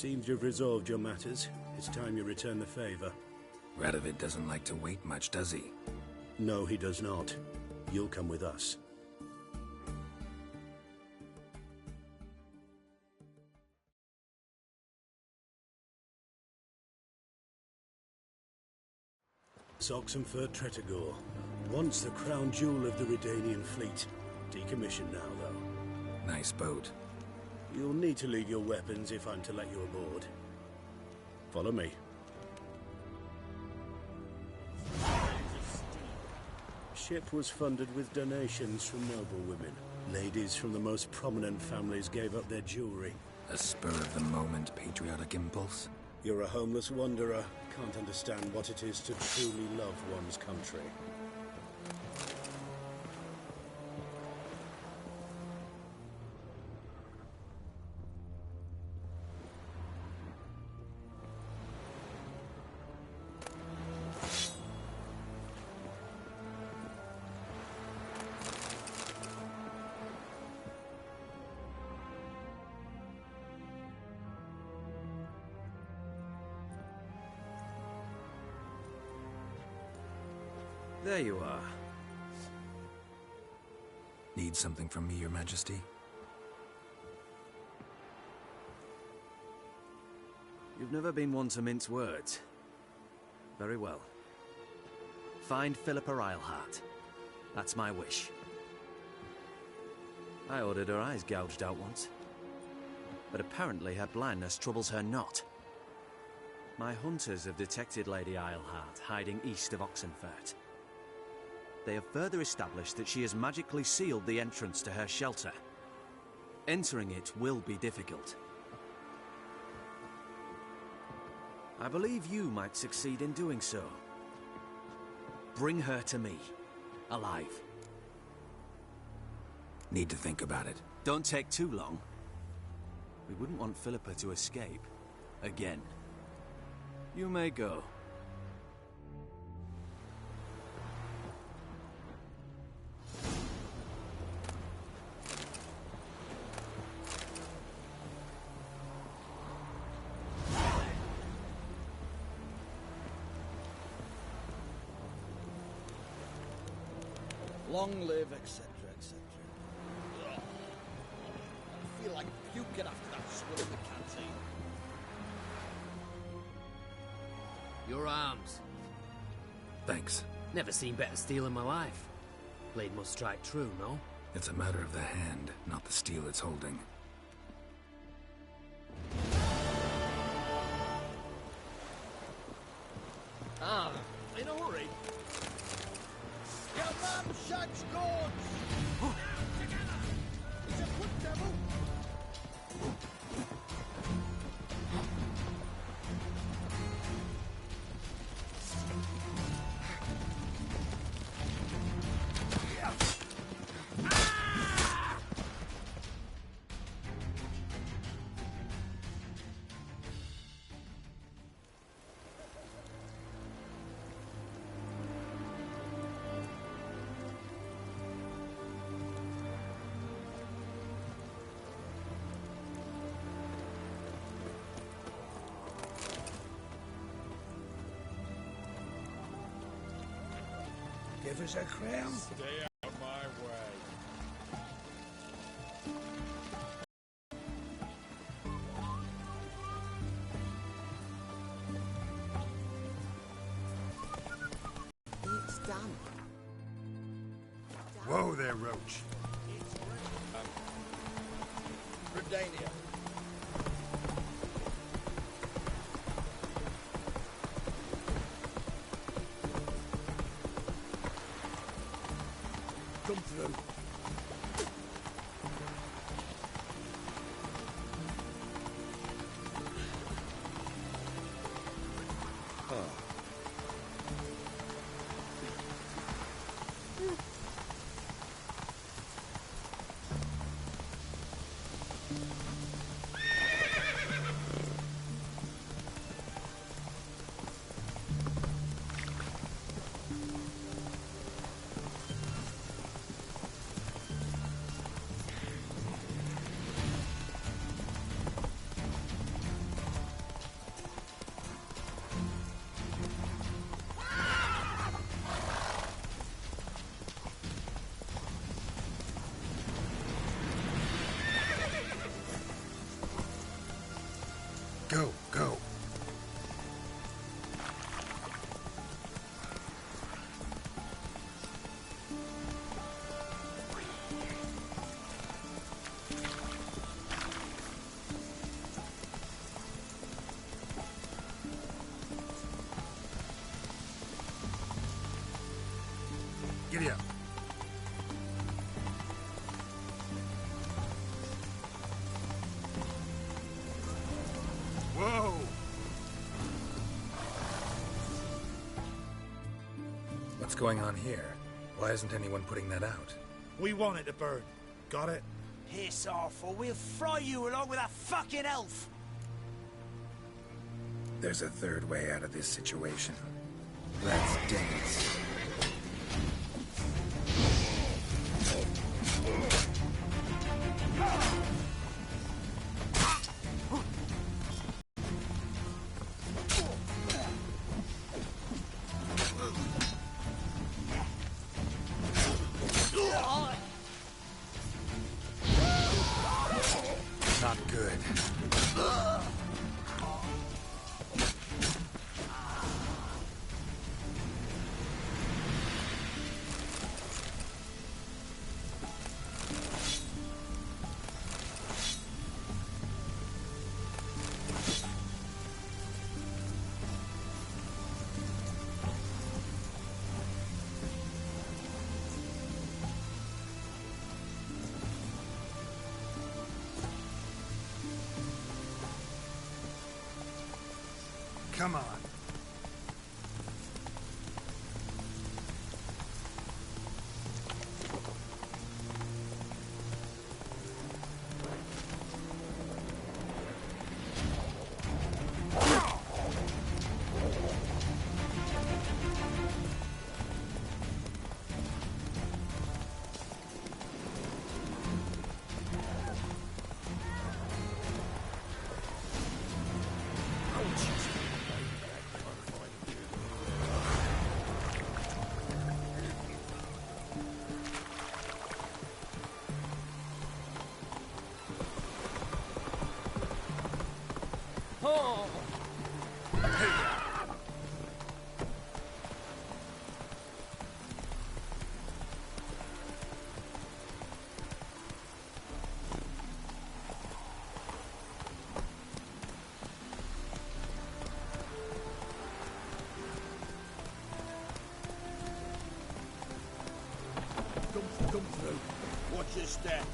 Seems you've resolved your matters. It's time you return the favor. Radovid doesn't like to wait much, does he? No, he does not. You'll come with us. Oxenford Tretogor. Once the crown jewel of the Redanian fleet. Decommissioned now, though. Nice boat. You'll need to leave your weapons if I'm to let you aboard. Follow me. Ship was funded with donations from noble women. Ladies from the most prominent families gave up their jewelry. A spur-of-the-moment patriotic impulse? You're a homeless wanderer. Can't understand what it is to truly love one's country. There you are. Need something from me, Your Majesty? You've never been one to mince words. Very well. Find Philippa Eilhart. That's my wish. I ordered her eyes gouged out once. But apparently her blindness troubles her not. My hunters have detected Lady Eilhart hiding east of Oxenfurt. They have further established that she has magically sealed the entrance to her shelter. Entering it will be difficult. I believe you might succeed in doing so. Bring her to me, alive. Need to think about it. Don't take too long. We wouldn't want Philippa to escape. Again. You may go. Long live, etc., etc. I feel like puking after that swim in the canteen. Your arms. Thanks. Never seen better steel in my life. Blade must strike true, no? It's a matter of the hand, not the steel it's holding. Ah, in a hurry. Your man shags gourds! Together! He's a good devil! Give us a crown. Stay out of my way. It's damp. Whoa there, Roach. Redania. Come through. Giddy up. Whoa! What's going on here? Why isn't anyone putting that out? We want it to burn. Got it? Piss off, or we'll fry you along with a fucking elf! There's a third way out of this situation. Let's dance. Not good. Come on. Come through. Watch your step.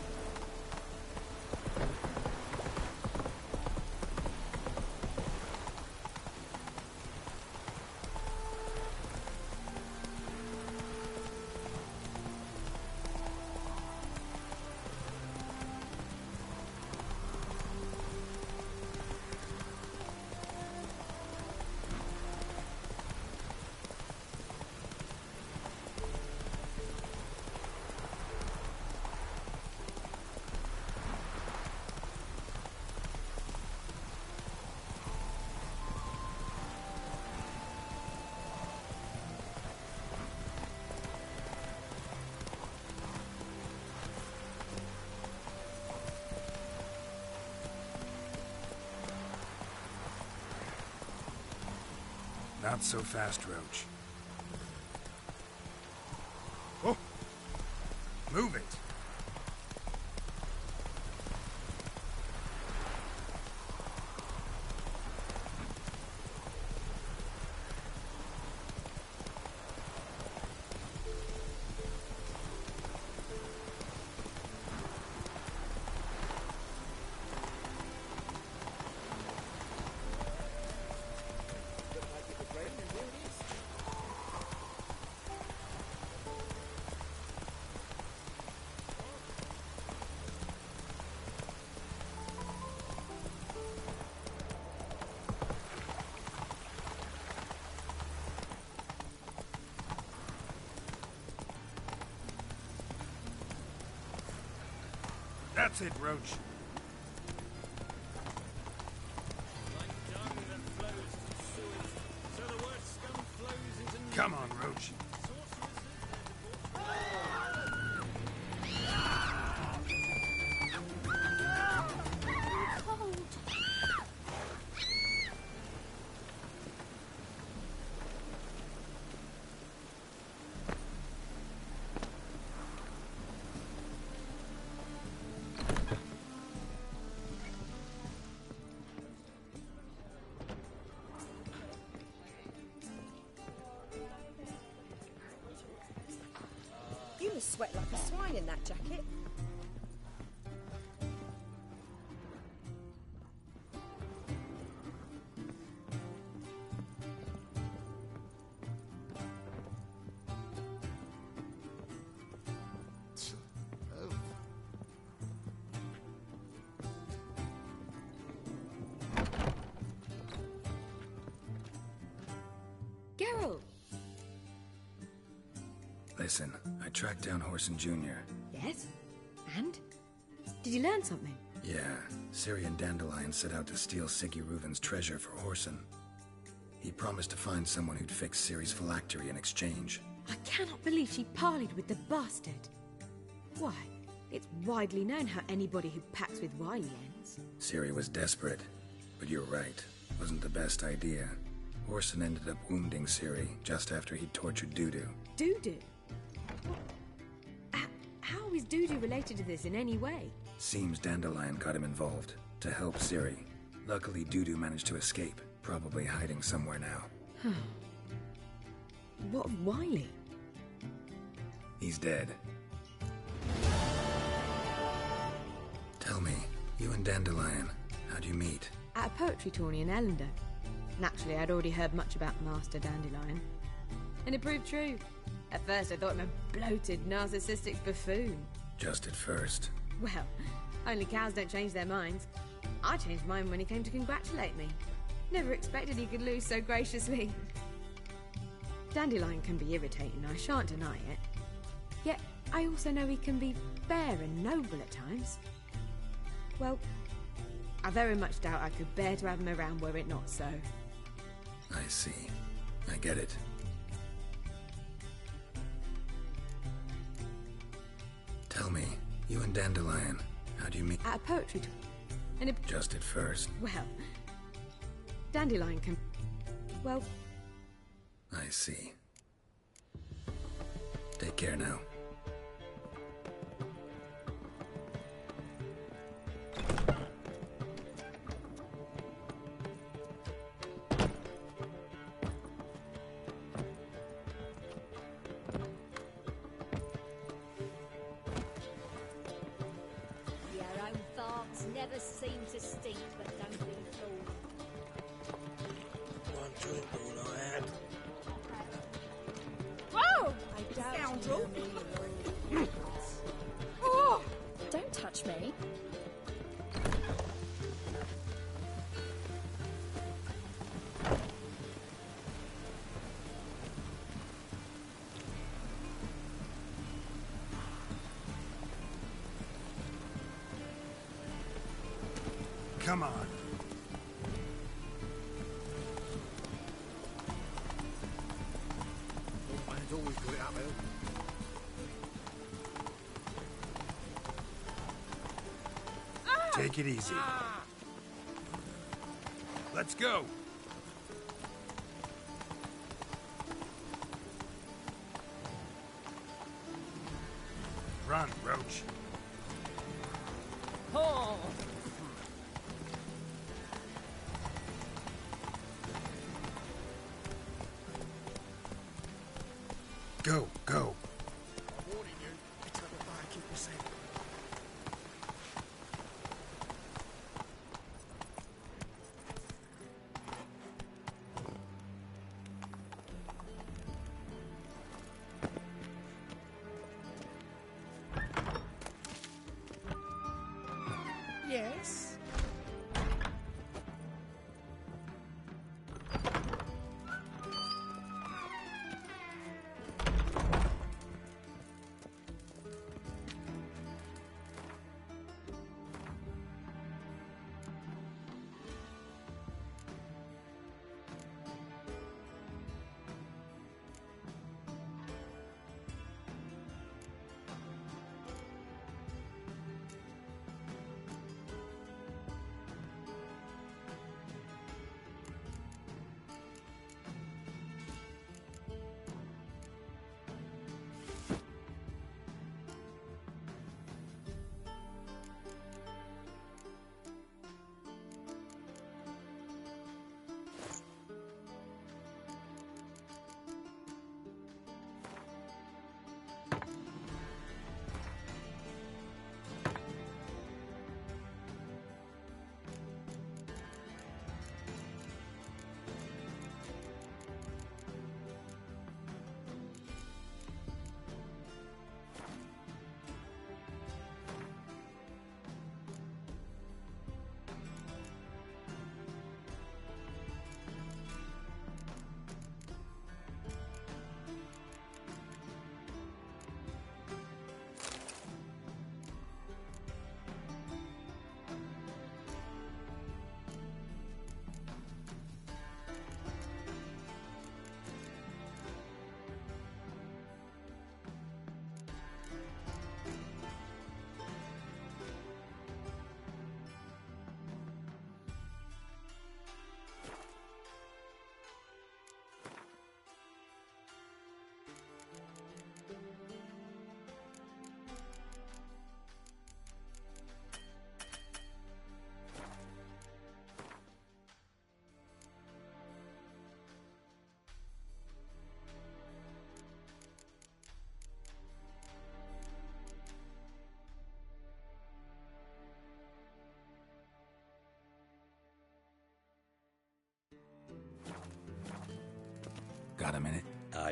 Not so fast, Roach. Oh, Move it! that's it, Roach. Come on, Roach. sweat like a swine in that jacket. Geralt! Listen, I tracked down Horson Jr. Yes? And? Did you learn something? Yeah, Ciri and Dandelion set out to steal Siggy Reuven's treasure for Horson. He promised to find someone who'd fix Ciri's phylactery in exchange. I cannot believe she parleyed with the bastard. Why, it's widely known how anybody who packs with Wily ends. Ciri was desperate, but you're right. Wasn't the best idea. Horson ended up wounding Ciri just after he'd tortured Dudu. Dudu? How is Dudu related to this in any way? Seems Dandelion got him involved, to help Ciri. Luckily, Dudu managed to escape, probably hiding somewhere now. What of Wily? He's dead. Tell me, you and Dandelion, how'd you meet? At a poetry tourney in Ellender. Naturally, I'd already heard much about Master Dandelion. And it proved true. At first, I thought him a bloated, narcissistic buffoon. Just at first. Well, only cows don't change their minds. I changed mine when he came to congratulate me. Never expected he could lose so graciously. Dandelion can be irritating, I shan't deny it. Yet, I also know he can be fair and noble at times. Well, I very much doubt I could bear to have him around were it not so. I see. I get it. Tell me, you and Dandelion, how'd you meet? At a poetry tourney. And it... Just at first. Well, Dandelion can... Well... I see. Take care now. Never seem to stink, but don't be fooled. One drink, all I had. Whoa! I doubt Scoundrel! Oh! Don't touch me. Come on. Old man's always got it uphill. Take it easy. Let's go. Run, Roach. Oh! Go, go. I'm warning you. It's got the fire, keep you safe. Yes?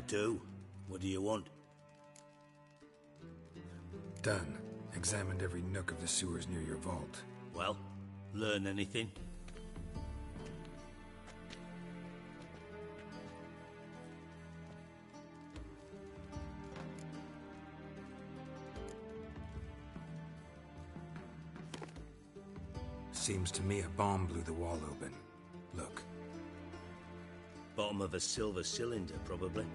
do. What do you want? Done. Examined every nook of the sewers near your vault. Well, learn anything? Seems to me a bomb blew the wall open. Look. Bottom of a silver cylinder, probably.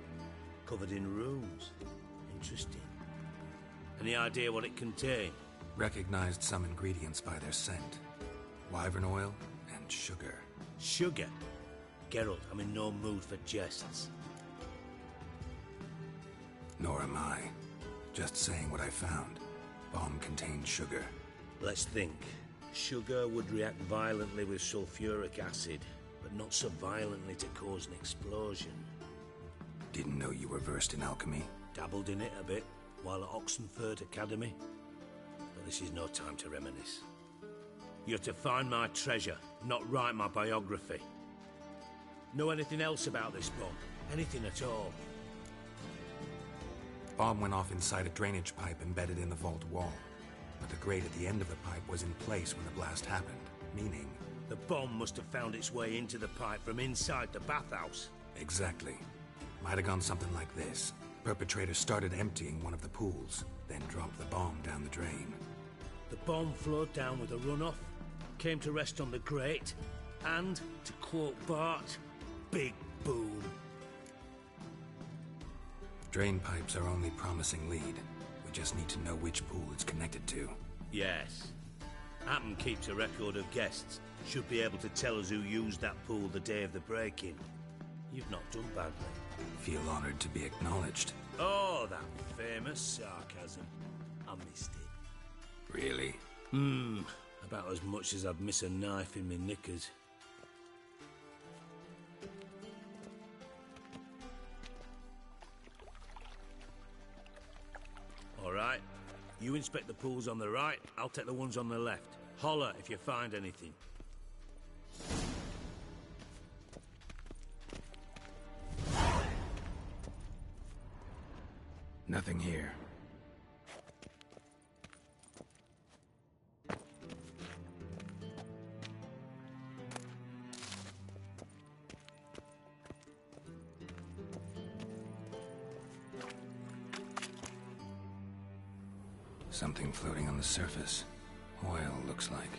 Covered in runes. Interesting. Any idea what it contained? Recognized some ingredients by their scent. Wyvern oil and sugar. Sugar? Geralt, I'm in no mood for jests. Nor am I. Just saying what I found. Bomb contained sugar. Let's think. Sugar would react violently with sulfuric acid, but not so violently to cause an explosion. Didn't know you were versed in alchemy. Dabbled in it a bit while at Oxenford Academy. But this is no time to reminisce. You're to find my treasure, not write my biography. Know anything else about this bomb? Anything at all? Bomb went off inside a drainage pipe embedded in the vault wall. But the grate at the end of the pipe was in place when the blast happened, meaning... The bomb must have found its way into the pipe from inside the bathhouse. Exactly. Might have gone something like this. Perpetrator started emptying one of the pools, then dropped the bomb down the drain. The bomb flowed down with a runoff, came to rest on the grate, and, to quote Bart, big boom. Drain pipes are only promising lead. We just need to know which pool it's connected to. Yes. Hammond keeps a record of guests. Should be able to tell us who used that pool the day of the break-in. You've not done badly. Feel honored to be acknowledged. Oh, that famous sarcasm. I missed it. Really? About as much as I'd miss a knife in my knickers. All right. You inspect the pools on the right, I'll take the ones on the left. Holler if you find anything. Nothing here. Something floating on the surface. Oil, looks like.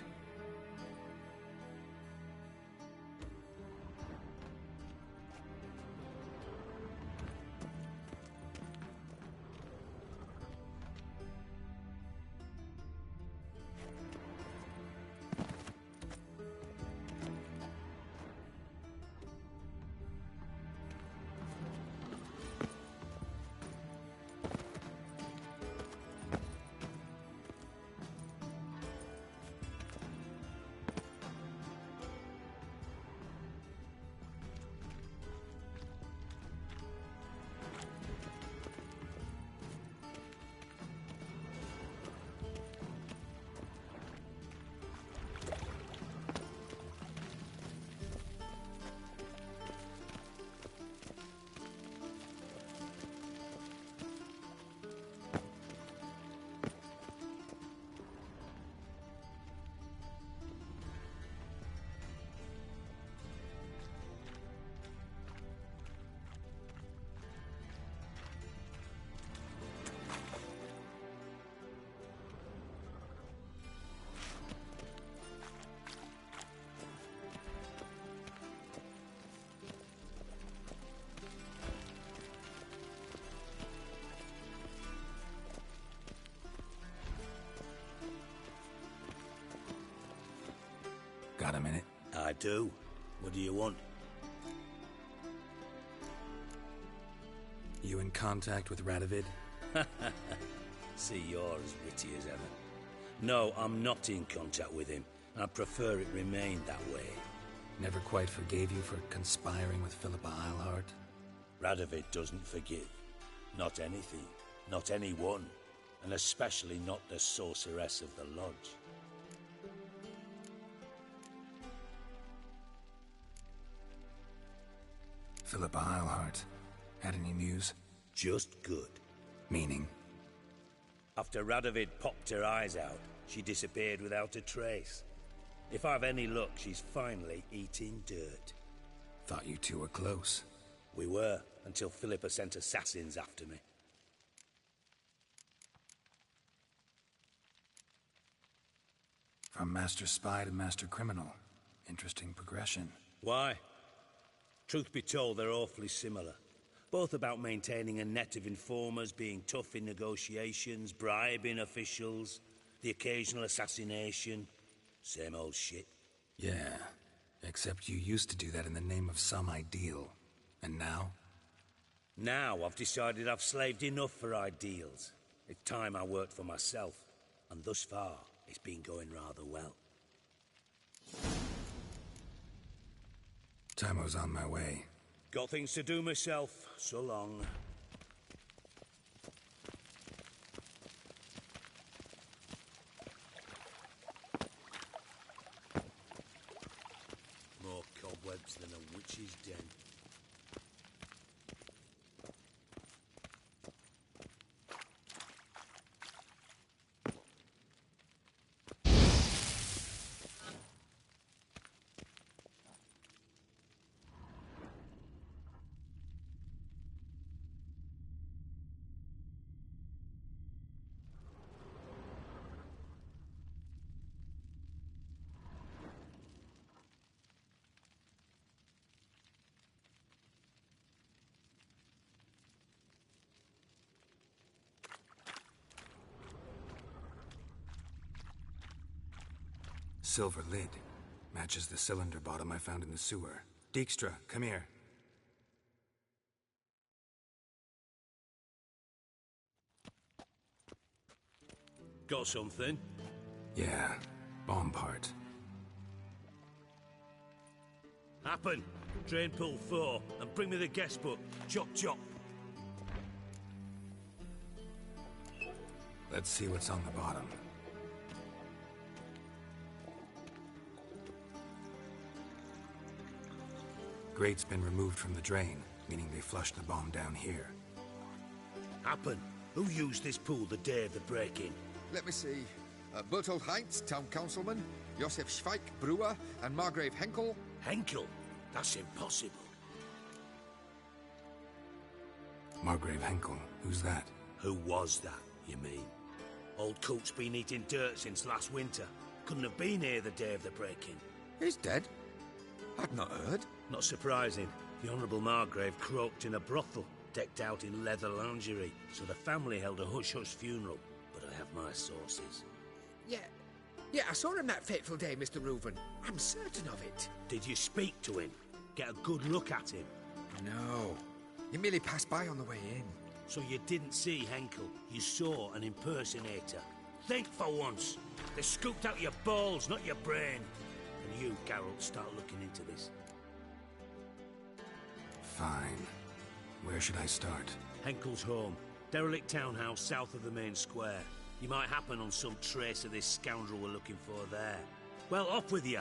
Got a minute? I do. What do you want? You in contact with Radovid? See, you're as witty as ever. No, I'm not in contact with him. I prefer it remained that way. Never quite forgave you for conspiring with Philippa Eilhart? Radovid doesn't forgive. Not anything. Not anyone. And especially not the sorceress of the Lodge. Philippa Eilhart. Had any news? Just good. Meaning? After Radovid popped her eyes out, she disappeared without a trace. If I've any luck, she's finally eating dirt. Thought you two were close. We were, until Philippa sent assassins after me. From master spy to master criminal. Interesting progression. Why? Truth be told, they're awfully similar. Both about maintaining a net of informers, being tough in negotiations, bribing officials, the occasional assassination. Same old shit. Yeah, except you used to do that in the name of some ideal. And now? Now I've decided I've slaved enough for ideals. It's time I worked for myself. And thus far, it's been going rather well. Timo's on my way. Got things to do myself. So long. More cobwebs than a witch's den. Silver lid. Matches the cylinder bottom I found in the sewer. Dijkstra, come here. Got something? Yeah, bomb part. Happen. Drain pool 4, and bring me the guest book. Chop chop. Let's see what's on the bottom. Grate's been removed from the drain, meaning they flushed the bomb down here. Happen. Who used this pool the day of the break-in? Let me see. Bertolt Heinz, town councilman, Josef Schweik, brewer, and Margrave Henkel. Henkel? That's impossible. Margrave Henkel? Who's that? Who was that, you mean? Old Coot's been eating dirt since last winter. Couldn't have been here the day of the break-in. He's dead? I'd not heard. Not surprising. The Honourable Margrave croaked in a brothel, decked out in leather lingerie, so the family held a hush-hush funeral. But I have my sources. Yeah, I saw him that fateful day, Mr. Reuven. I'm certain of it. Did you speak to him? Get a good look at him? No. He merely passed by on the way in. So you didn't see Henkel. You saw an impersonator. Think for once. They scooped out your balls, not your brain. And you, Geralt, start looking into this. Fine. Where should I start? Henkel's home. Derelict townhouse south of the main square. You might happen on some trace of this scoundrel we're looking for there. Well, off with you.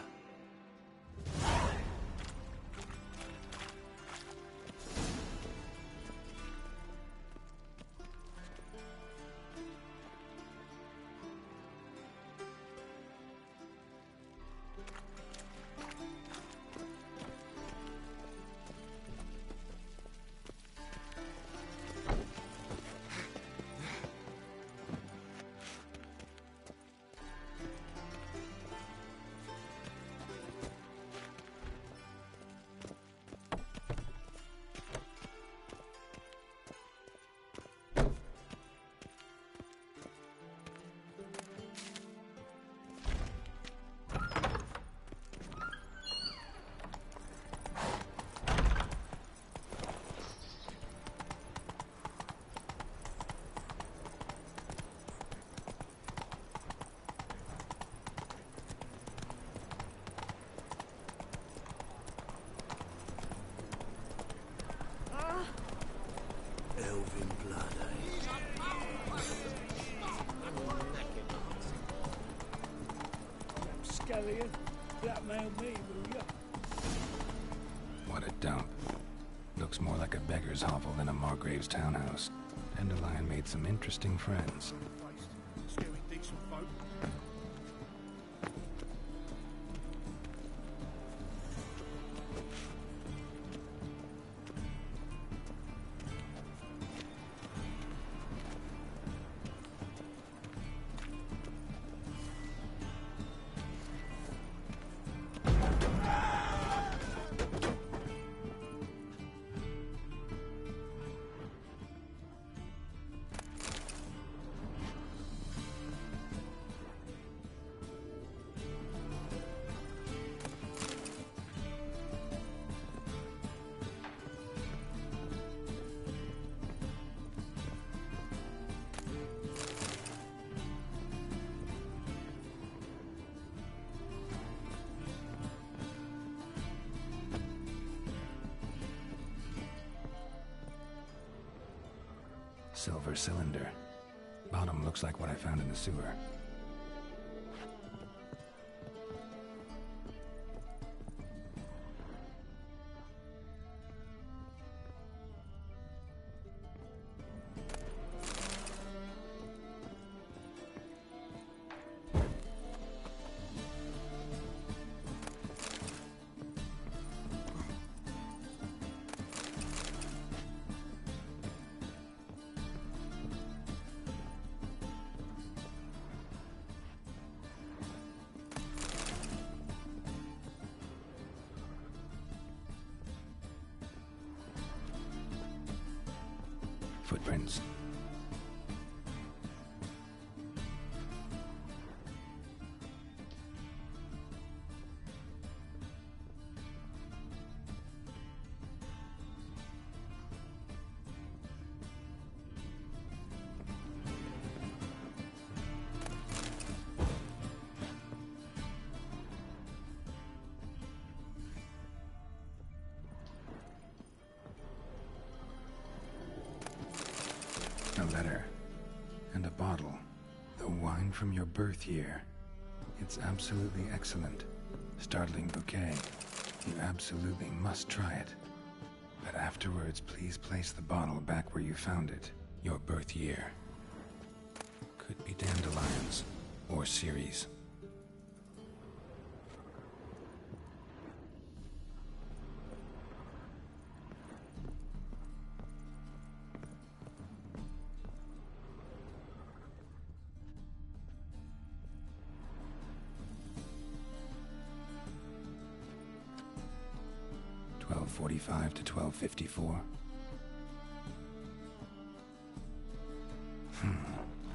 baker's hovel than a Margrave's townhouse. Dandelion made some interesting friends. Scaring decent folk. Silver cylinder. Bottom looks like what I found in the sewer. Footprints. A letter. And a bottle. The wine from your birth year. It's absolutely excellent. Startling bouquet. You absolutely must try it. But afterwards, please place the bottle back where you found it. Your birth year. Could be dandelions. Or Ceres. .45 to 12:54.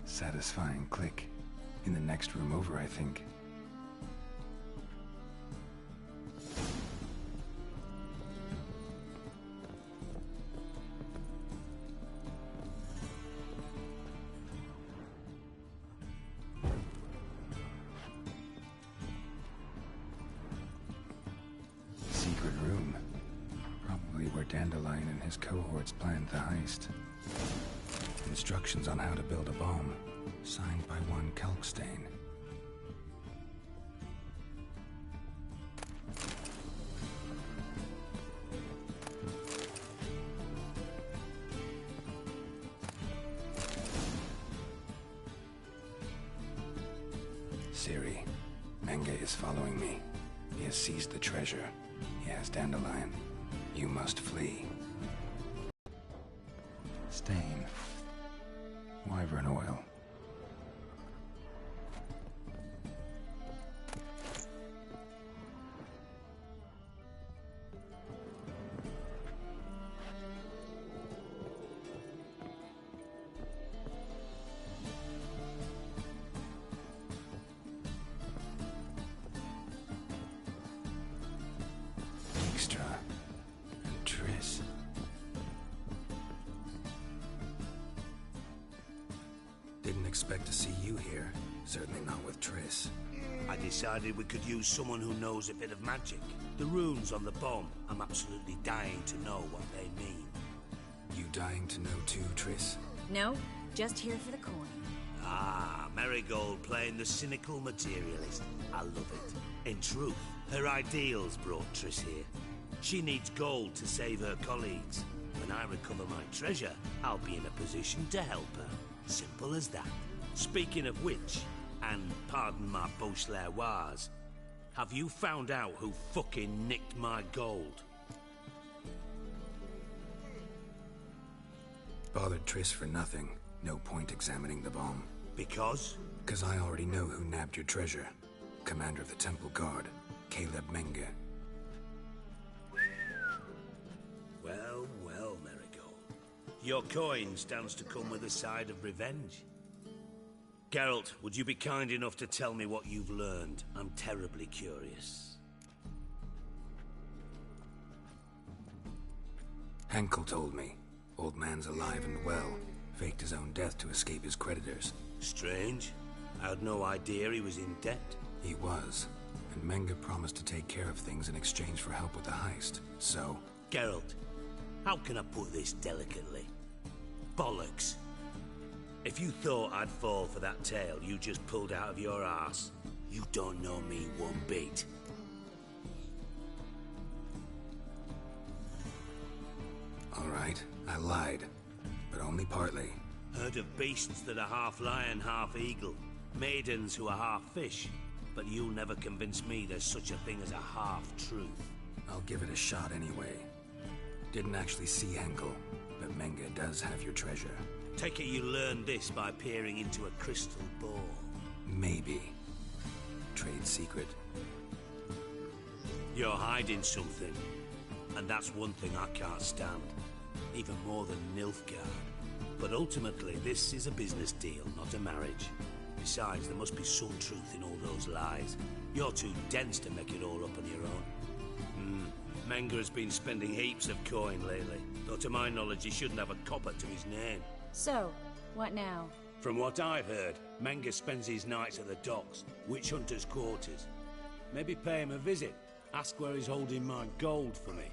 Satisfying click. In the next room over, I think. Secret room. Probably where Dandelion and his cohorts planned the heist. Instructions on how to build a bomb, signed by one Kalkstain. Ciri, Menge is following me. He has seized the treasure. He has Dandelion. You must flee. Stain. Wyvern oil. Dijkstra and Triss. Didn't expect to see you here. Certainly not with Triss. I decided we could use someone who knows a bit of magic. The runes on the bomb, I'm absolutely dying to know what they mean. You dying to know too, Triss? No, just here for the coin. Ah, Marigold playing the cynical materialist. I love it. In truth, her ideals brought Triss here. She needs gold to save her colleagues. When I recover my treasure, I'll be in a position to help her. Simple as that. Speaking of which, and pardon my Beauclervois, have you found out who fucking nicked my gold? Bothered Triss for nothing. No point examining the bomb. Because? Because I already know who nabbed your treasure. Commander of the Temple Guard, Caleb Menge. Well, well, Marigold. Your coin stands to come with a side of revenge. Geralt, would you be kind enough to tell me what you've learned? I'm terribly curious. Henkel told me. Old man's alive and well. Faked his own death to escape his creditors. Strange. I had no idea he was in debt. He was. And Menge promised to take care of things in exchange for help with the heist. So... Geralt, how can I put this delicately? Bollocks. If you thought I'd fall for that tale you just pulled out of your arse, you don't know me one bit. All right, I lied. But only partly. Heard of beasts that are half lion, half eagle. Maidens who are half fish. But you'll never convince me there's such a thing as a half-truth. I'll give it a shot anyway. Didn't actually see Henkel, but Menge does have your treasure. Take it you learned this by peering into a crystal ball. Maybe. Trade secret. You're hiding something. And that's one thing I can't stand. Even more than Nilfgaard. But ultimately, this is a business deal, not a marriage. Besides, there must be some truth in all those lies. You're too dense to make it all up on your own. Menge has been spending heaps of coin lately. Though to my knowledge, he shouldn't have a copper to his name. So, what now? From what I've heard, Menge spends his nights at the docks, witch hunters' quarters. Maybe pay him a visit. Ask where he's holding my gold for me.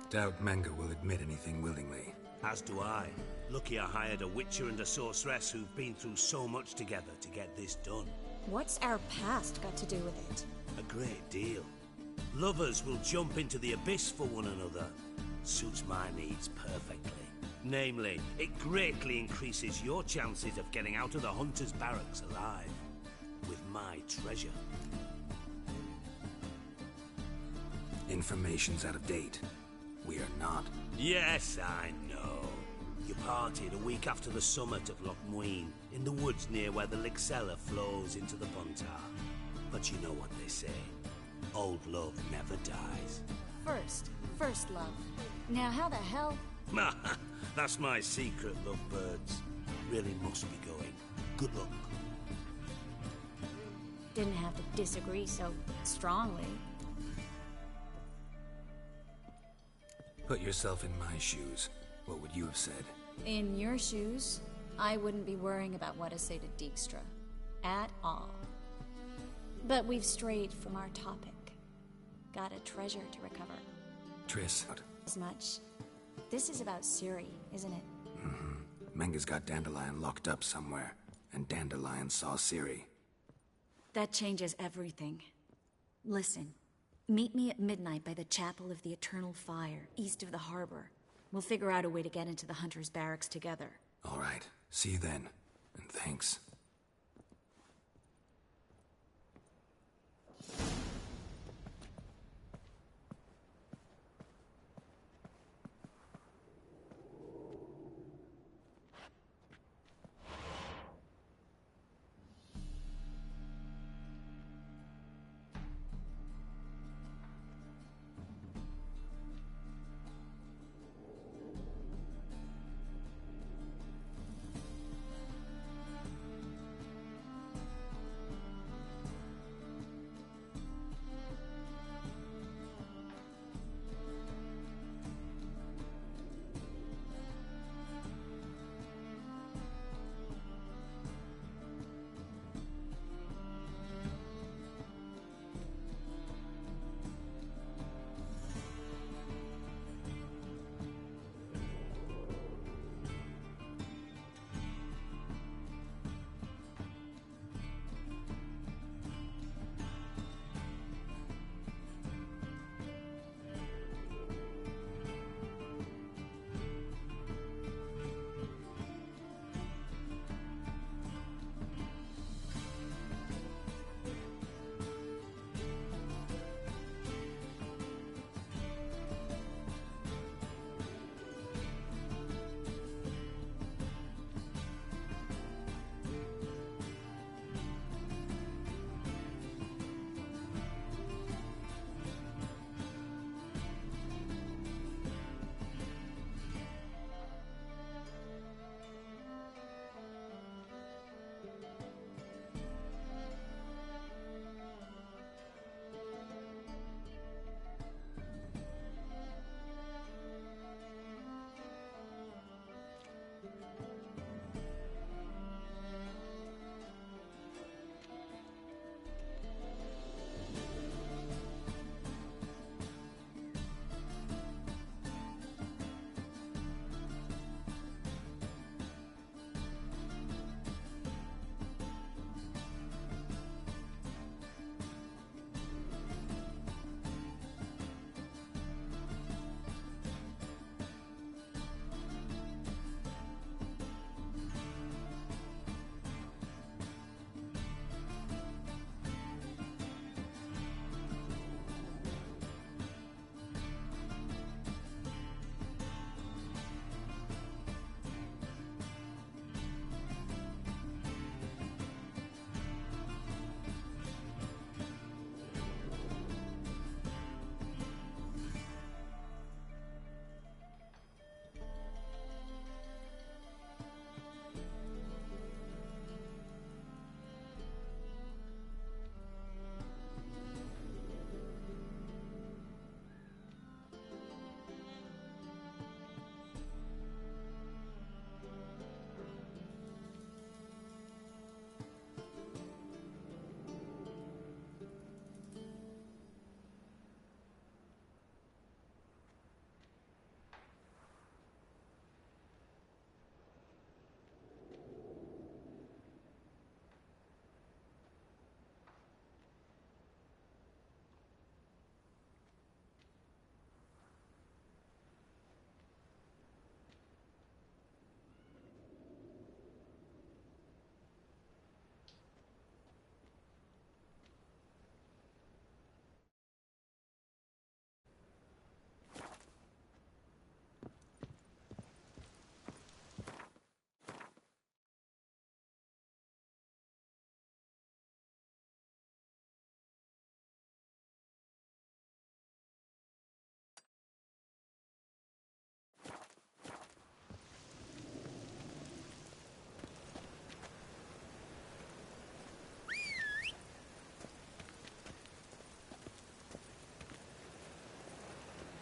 Doubt Menge will admit anything willingly. As do I. Lucky I hired a witcher and a sorceress who've been through so much together to get this done. What's our past got to do with it? A great deal. Lovers will jump into the abyss for one another. Suits my needs perfectly. Namely, it greatly increases your chances of getting out of the hunter's barracks alive. With my treasure. Information's out of date. We are not. Yes, I know. You partied a week after the summit of Loch Muin, in the woods near where the Lixella flows into the Pontar. But you know what they say. Old love never dies. First love. Now how the hell... That's my secret, lovebirds. Really must be going. Good luck. Didn't have to disagree so strongly. Put yourself in my shoes. What would you have said? In your shoes, I wouldn't be worrying about what to say to Dijkstra. At all. But we've strayed from our topic. Got a treasure to recover. Triss. As much. This is about Ciri, isn't it? Menge's got Dandelion locked up somewhere, and Dandelion saw Ciri. That changes everything. Listen, meet me at midnight by the Chapel of the Eternal Fire, east of the harbor. We'll figure out a way to get into the Hunter's barracks together. All right. See you then. And thanks.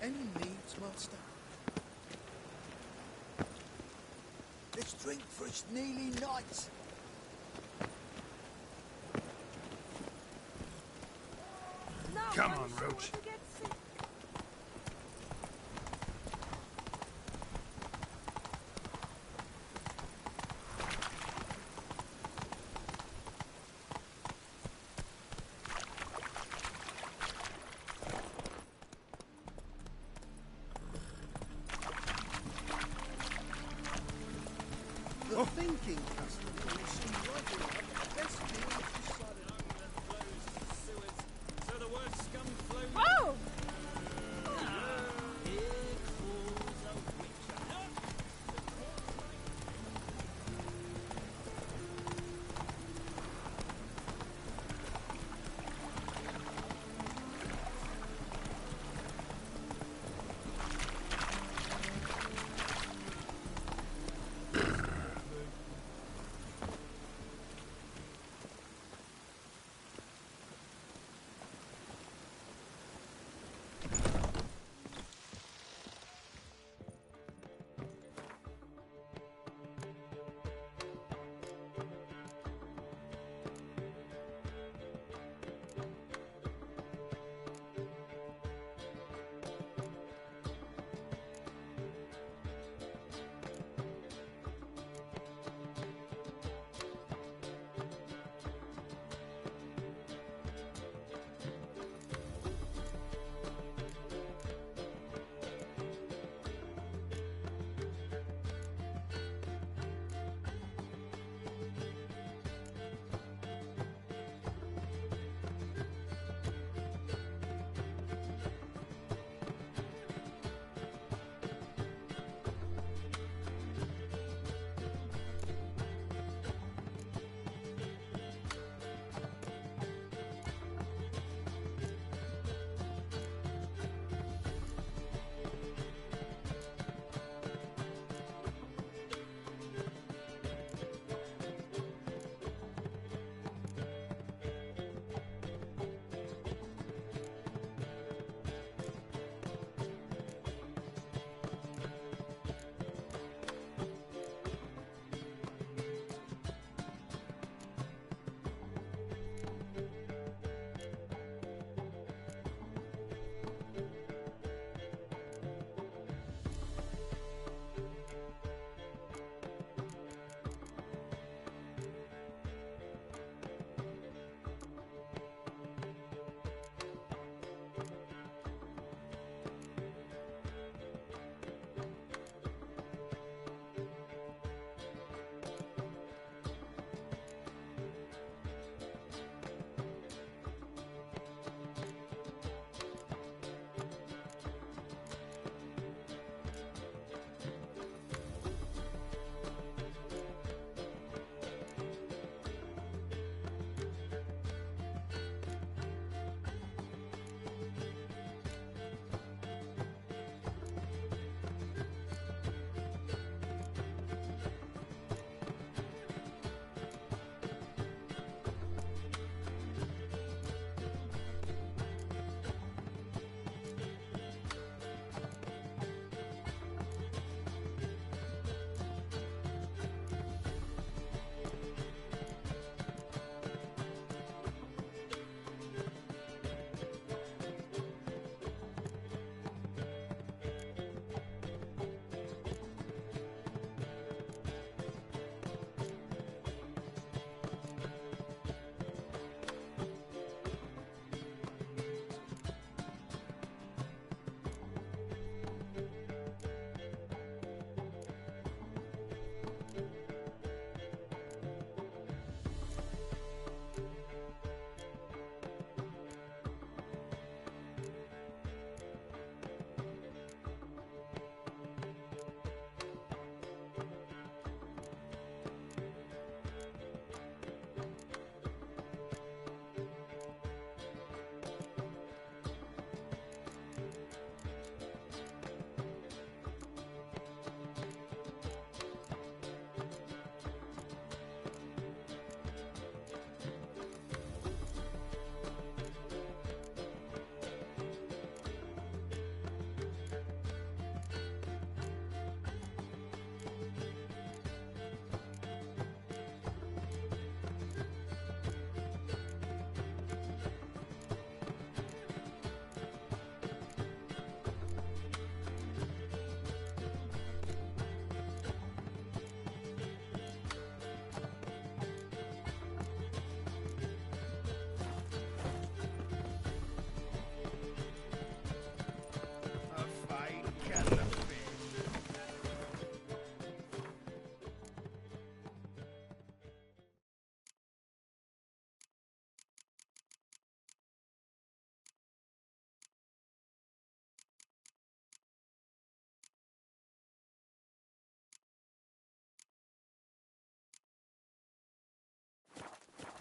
Any needs, master? Let's drink for its nearly night. Come on, Roach. The thinking customer will seem right enough. Best deal this side of So the word scum flows. Oh!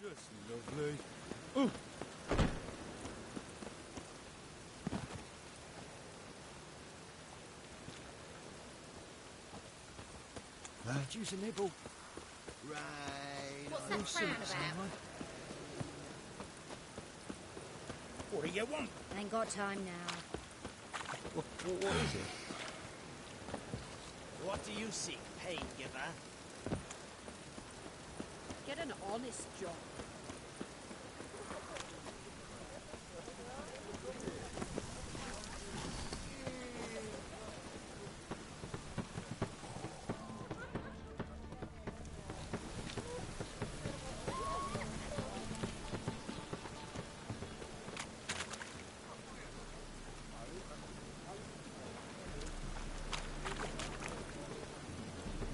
That's lovely. Oh. Juice a nibble. Right. What's that frown about? What do you want? Ain't got time now. What is it? What do you seek, pain giver? Get an honest job.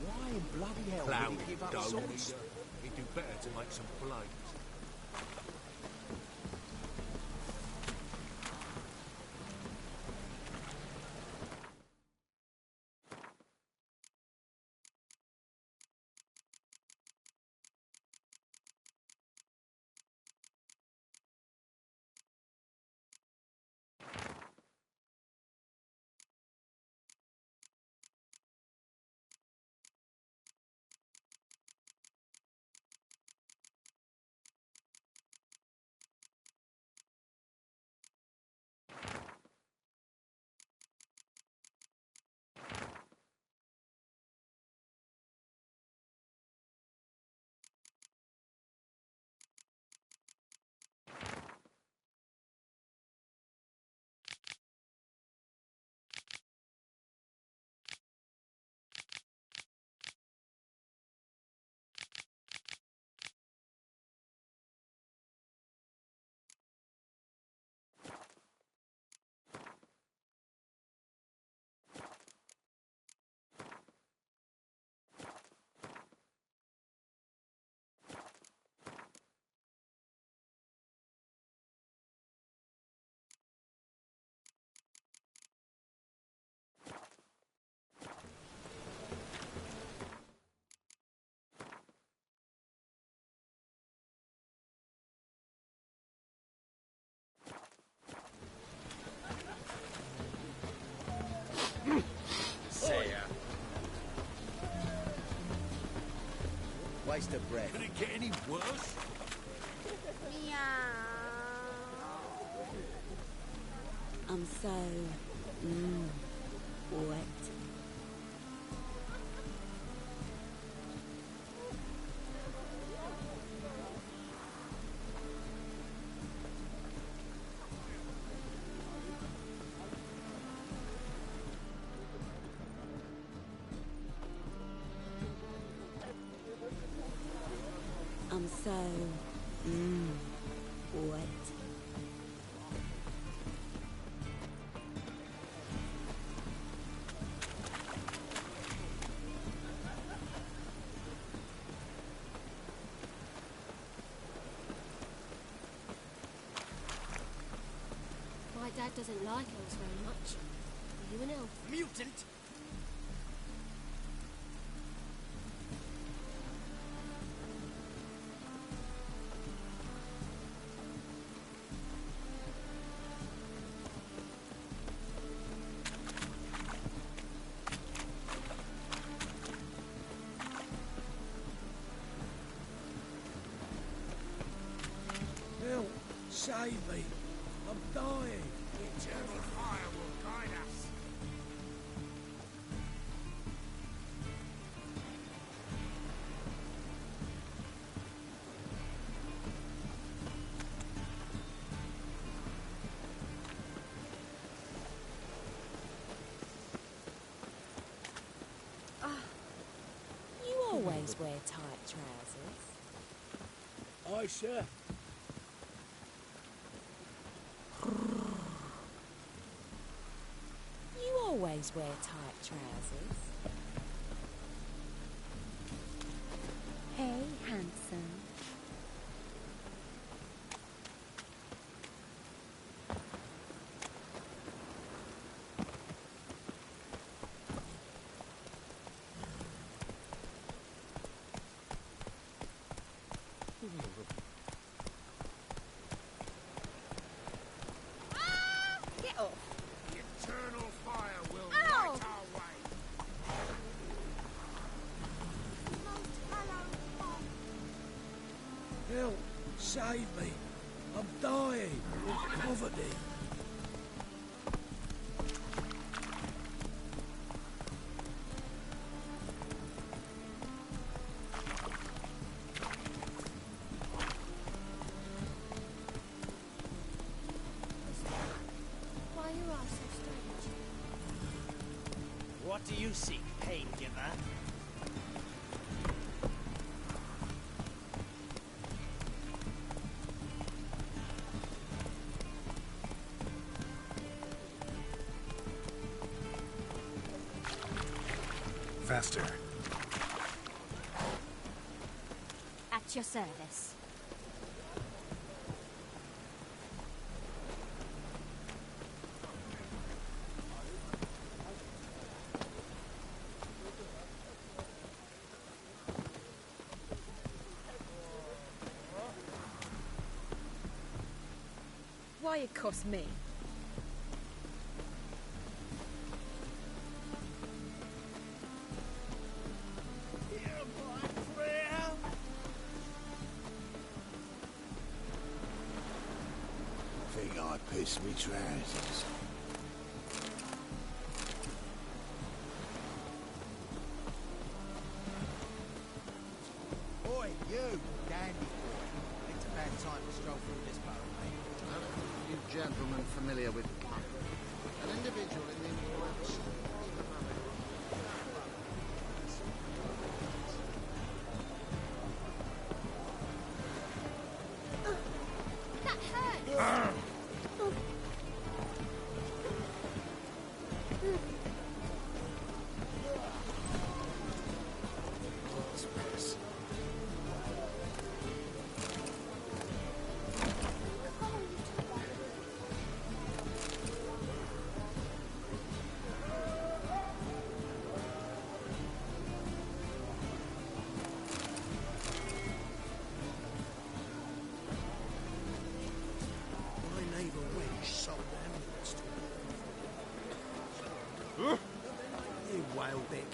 Why in bloody hell Plough would he give up dog. swords? He'd do better to make some blades. Waste of breath. Could it get any worse? I'm so wet. I'm so wet. My dad doesn't like elves very much. Are you an elf? Mutant! Help! Save me! I'm dying! Eternal fire will guide us! You always wear tight trousers. Aye, sir. You always wear tight trousers. Hey, handsome. save me. I'm dying of poverty. Why are your eyes so strange? What do you seek, pain giver? Faster. At your service. Why it cost me? I think I pissed me trousers. Oi, you, dandy boy. It's about time to stroll through this barrel, mate. You gentlemen familiar with an individual in the employ of a sleeping mummy. That hurts! My neighbour wench sold amulets to me. You whale-dick.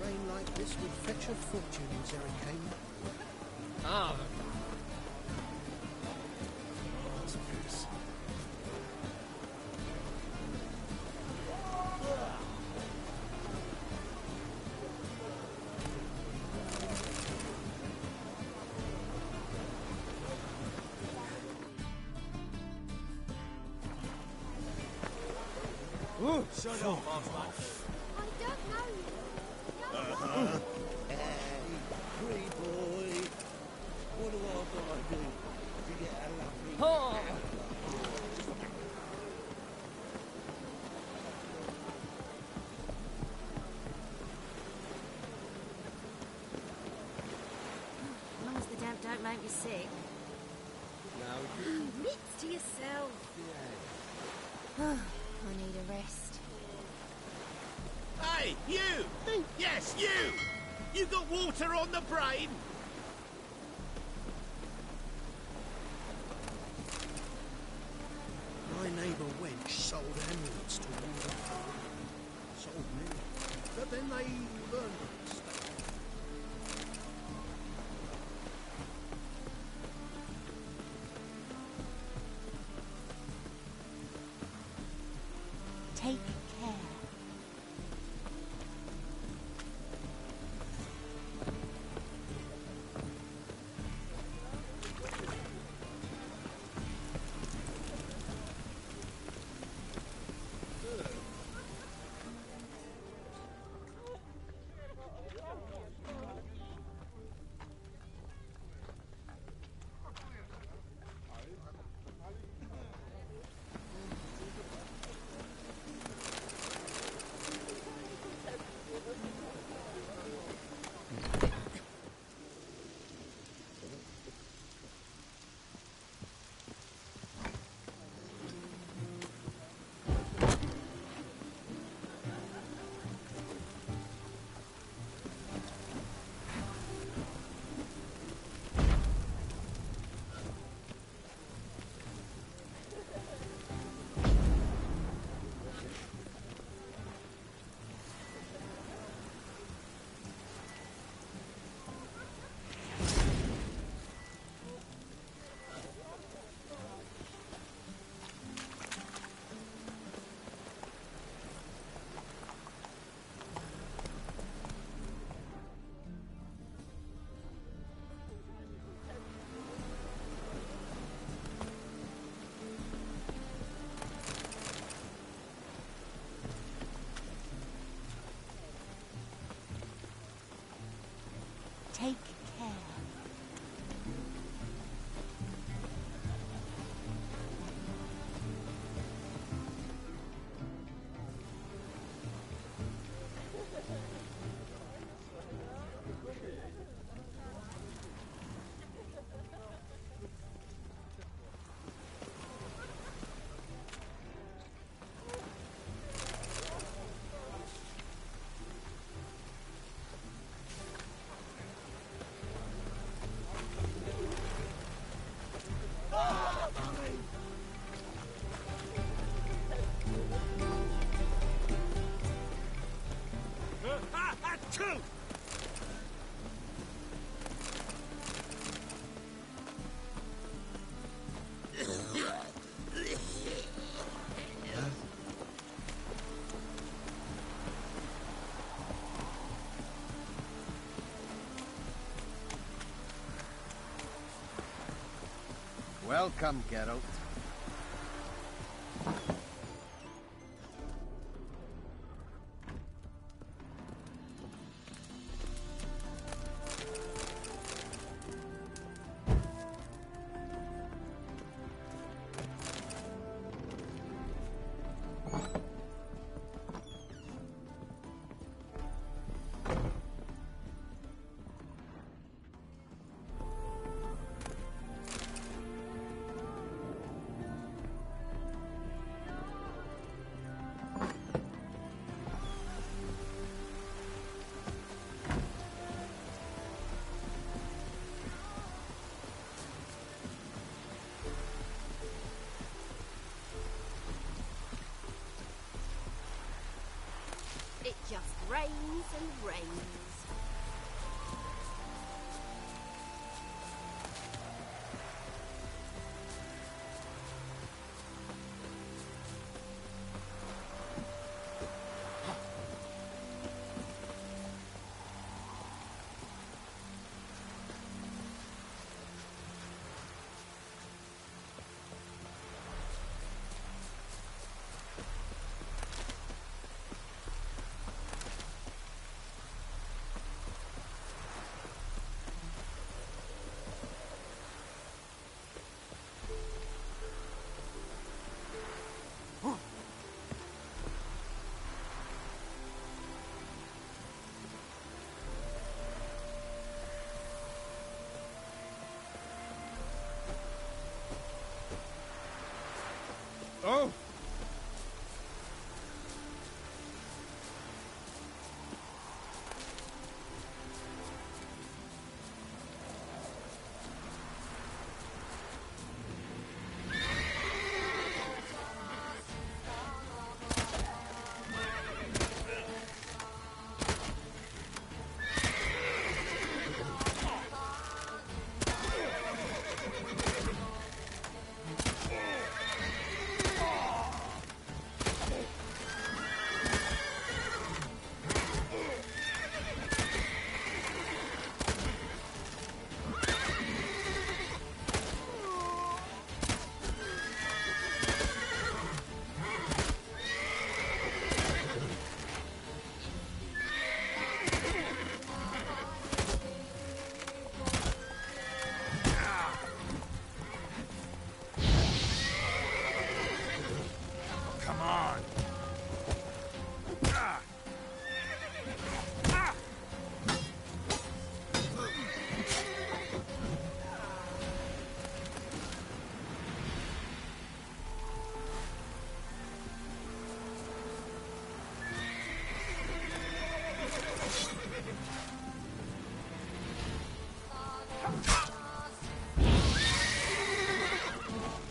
Rain like this would fetch a fortune in Zerrikane. Ah, What's this? Shut up, off. I don't know you. Hey, pretty boy. What do I gotta do to get a lovely... As long as the damp don't make me sick. No, Wits to yourself. I need a rest. Hey, you! Yes, you! You got water on the brain? my neighbour wench sold amulets to water. Sold me. But then they burned them. Take care. Take care. Welcome, Geralt. It just rains and rains. Oh!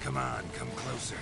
Come on, come closer.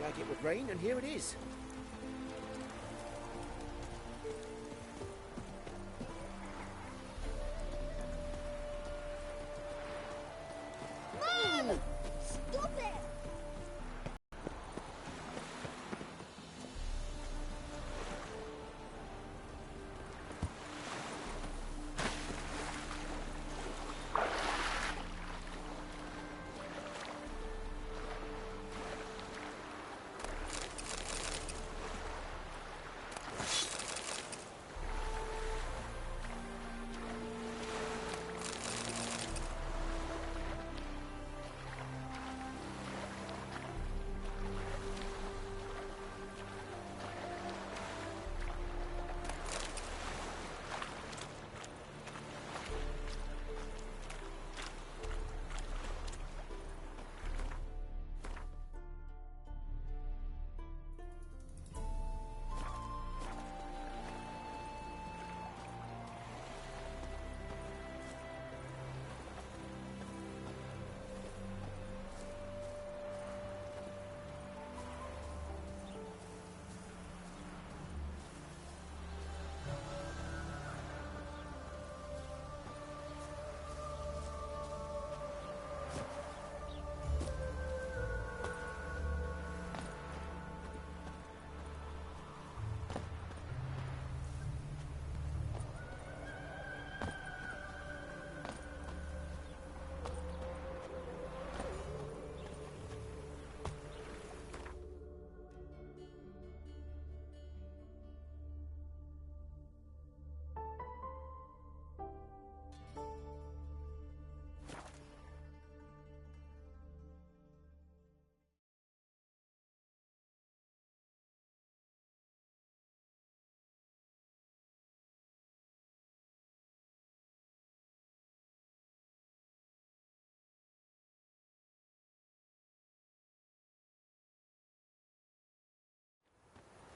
Like it would rain, and here it is. Mom! Stop it!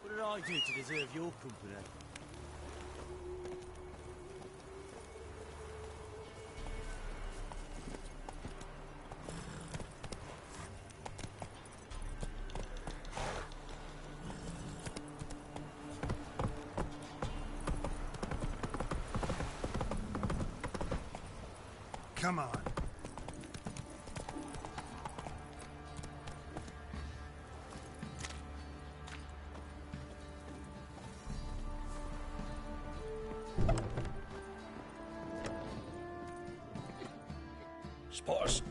What did I do to deserve your company? Come on. Spotters.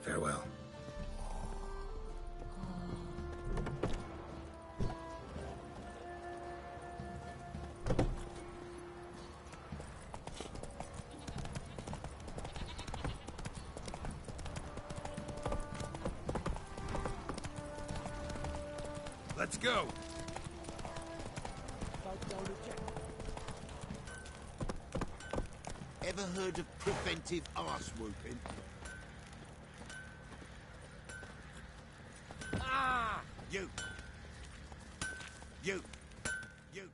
Farewell. Let's go. Ever heard of preventive arse whooping? Ah! You. You. You.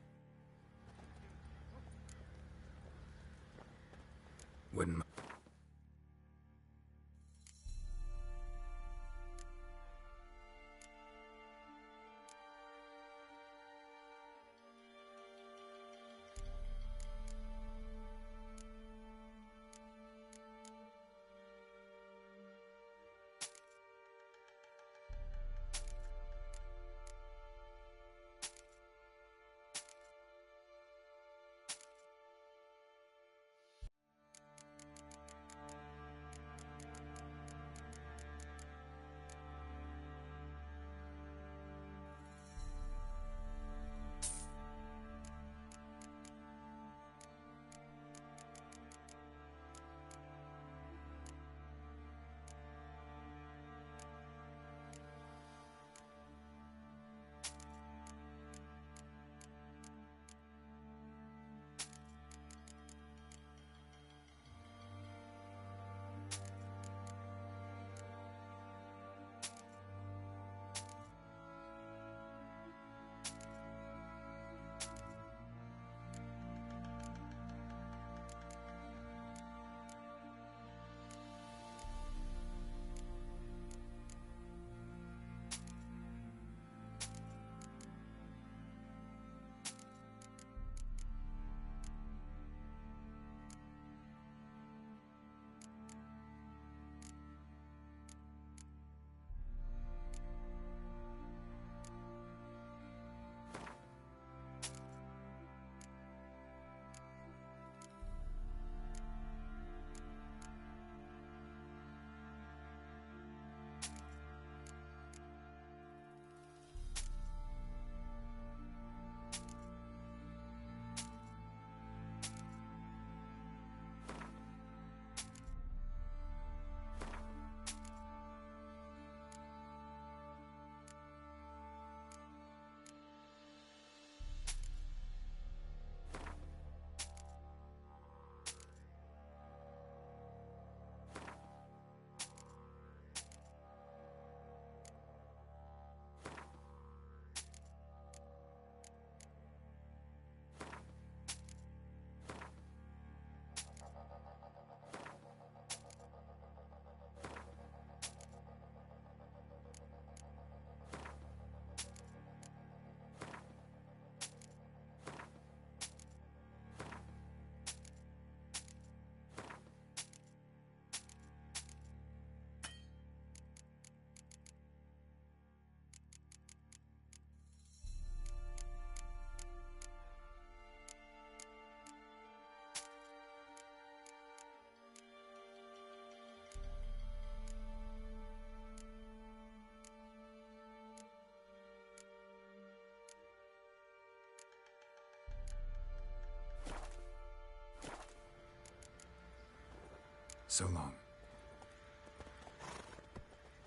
So long.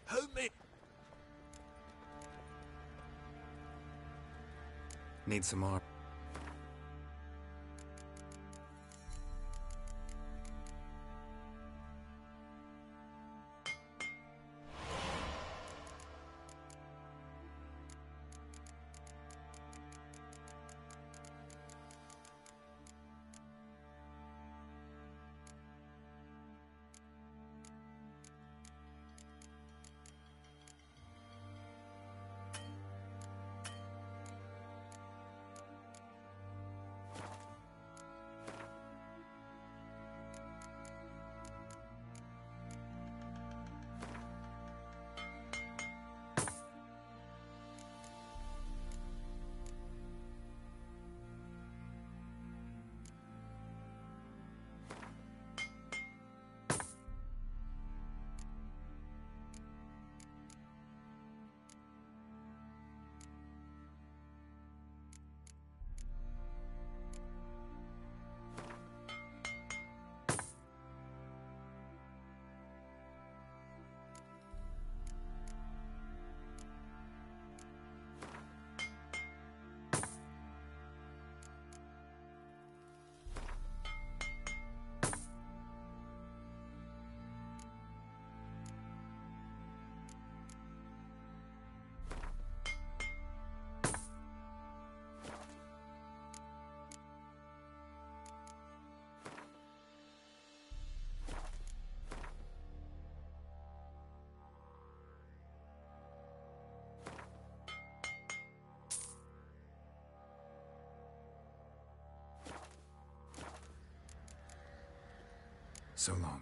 Help me! Need some more. So long.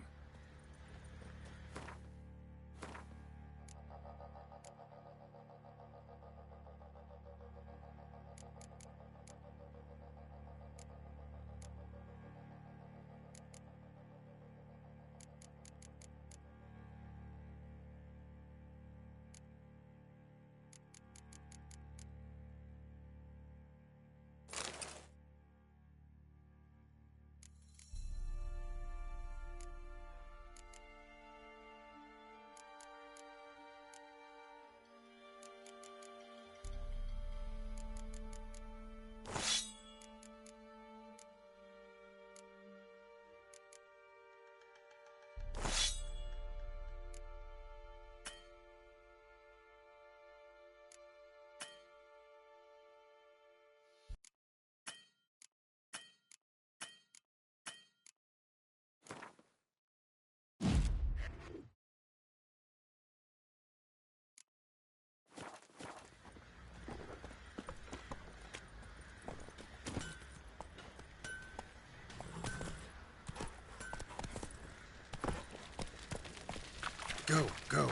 Go, go.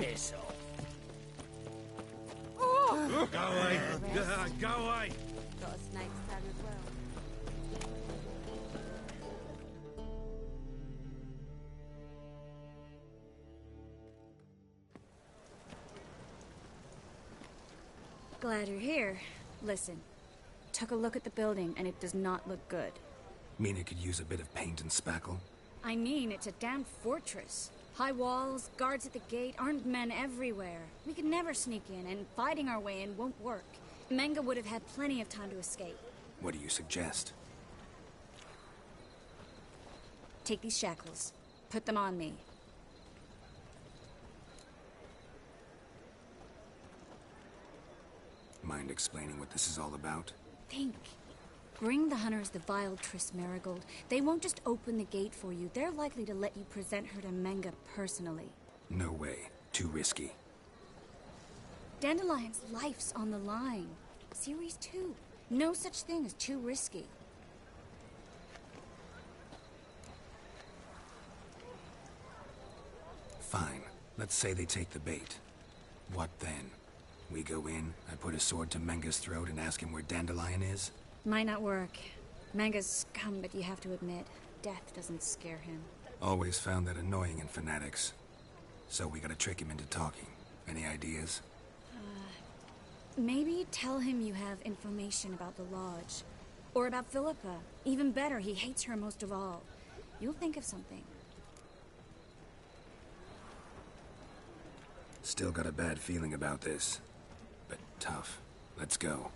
Piss off. Oh. Go away. Go away. Got a snake's tongue as well. Glad you're here. Listen, took a look at the building and it does not look good. Mean it could use a bit of paint and spackle? I mean, it's a damn fortress. High walls, guards at the gate, armed men everywhere. We could never sneak in, and fighting our way in won't work. Menga would have had plenty of time to escape. What do you suggest? Take these shackles. Put them on me. Mind explaining what this is all about? Think. Bring the hunters the vile Triss Marigold. They won't just open the gate for you. They're likely to let you present her to Menga personally. No way. Too risky. Dandelion's life's on the line. Series 2. No such thing as too risky. Fine. Let's say they take the bait. What then? We go in, I put a sword to Menga's throat and ask him where Dandelion is? Might not work. Menga's scum, but you have to admit, death doesn't scare him. Always found that annoying in fanatics. So we gotta trick him into talking. Any ideas? Maybe tell him you have information about the Lodge. Or about Philippa. Even better, he hates her most of all. You'll think of something. Still got a bad feeling about this. But tough. Let's go.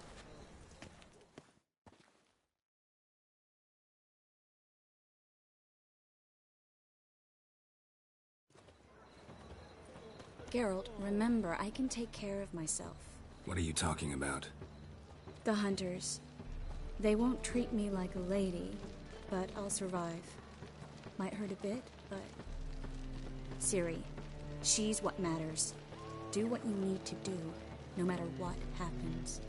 Geralt, remember, I can take care of myself. What are you talking about? The hunters. They won't treat me like a lady, but I'll survive. Might hurt a bit, but... Ciri, she's what matters. Do what you need to do, no matter what happens.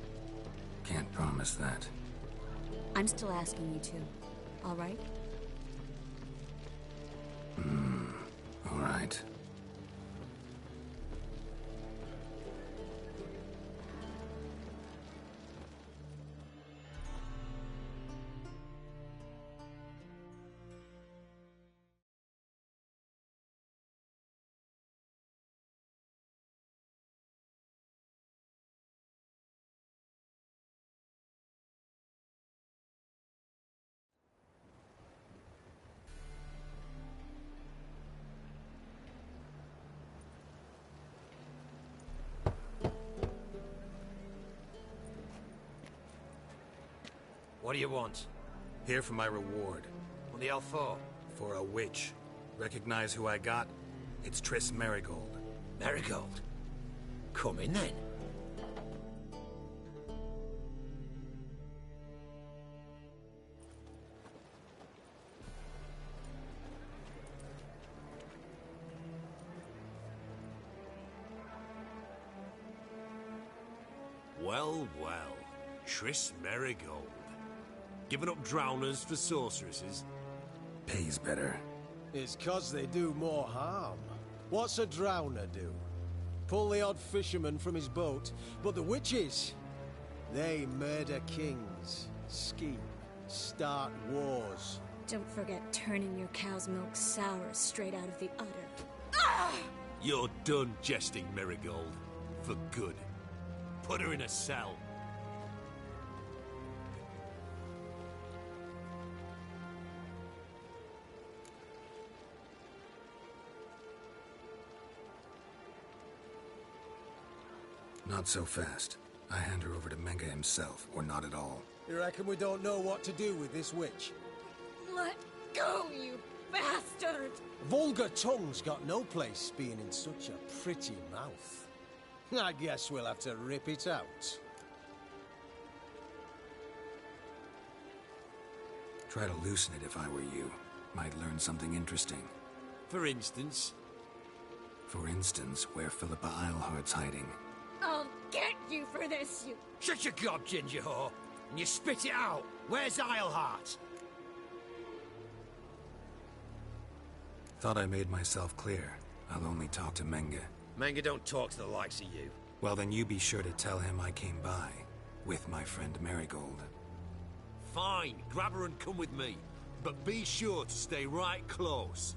Can't promise that. I'm still asking you to, all right? All right. What do you want? Here for my reward. What the hell for? For a witch. Recognize who I got? It's Triss Marigold. Marigold? Come in then. Well, well. Triss Marigold. Giving up drowners for sorceresses? Pays better. It's 'cause they do more harm. What's a drowner do? Pull the odd fisherman from his boat, but the witches, they murder kings, scheme, start wars. Don't forget turning your cow's milk sour straight out of the udder. You're done jesting, Marigold. For good. Put her in a cell. Not so fast. I hand her over to Menga himself, or not at all. You reckon we don't know what to do with this witch? Let go, you bastard! Vulgar tongue's got no place being in such a pretty mouth. I guess we'll have to rip it out. Try to loosen it if I were you. Might learn something interesting. For instance? For instance, where Philippa Eilhart's hiding. I'll get you for this, you... Shut your gob, ginger whore, and you spit it out. Where's Eilhart? Thought I made myself clear. I'll only talk to Menga. Menga don't talk to the likes of you. Well, then you be sure to tell him I came by. With my friend Marigold. Fine, grab her and come with me. But be sure to stay right close.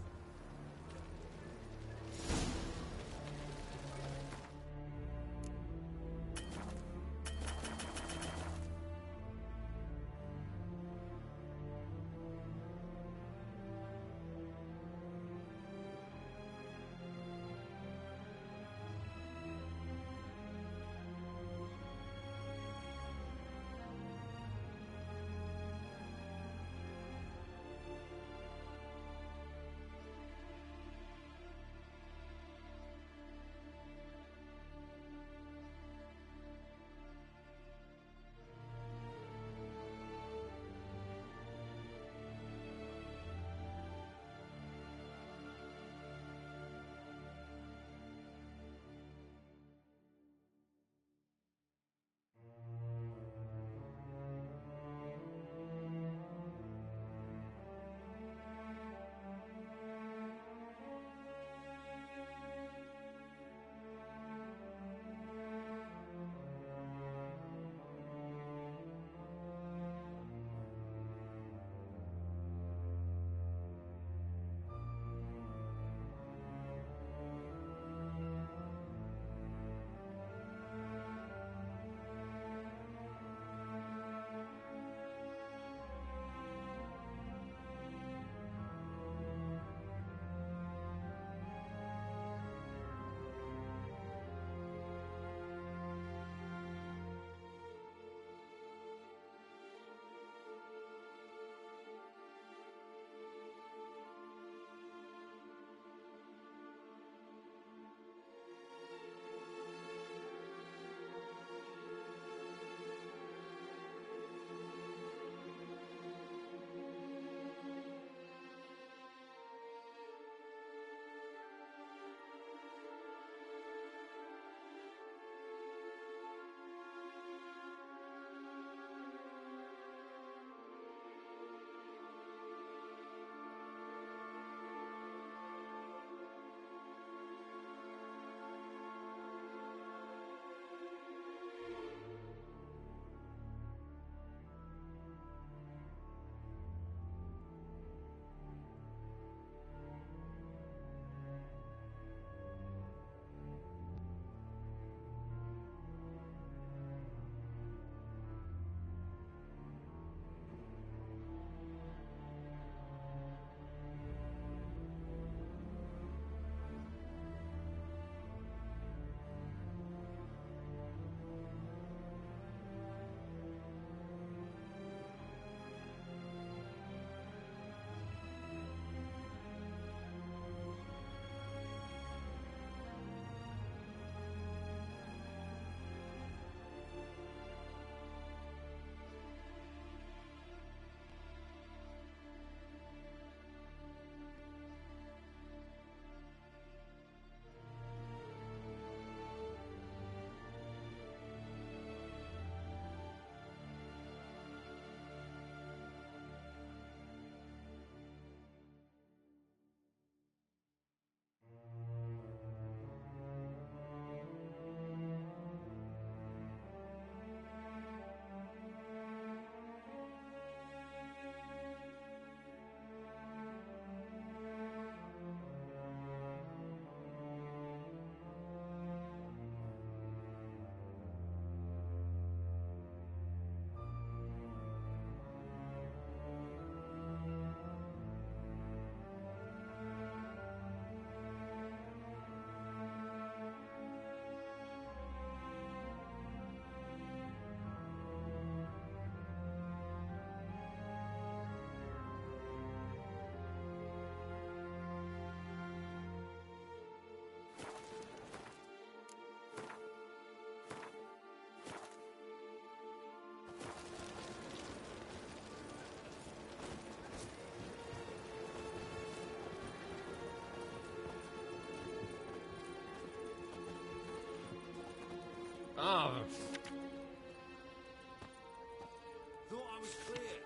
Thought I was clear.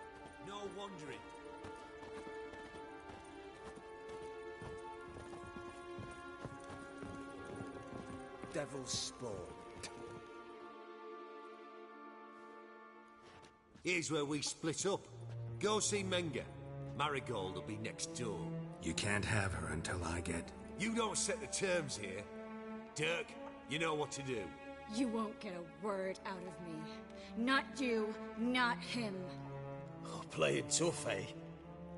No wandering. Devil's spawn. Here's where we split up. Go see Menga. Marigold will be next door. You can't have her until I get... You don't set the terms here. Dirk, you know what to do. You won't get a word out of me. Not you, not him. Oh, playing tough, eh?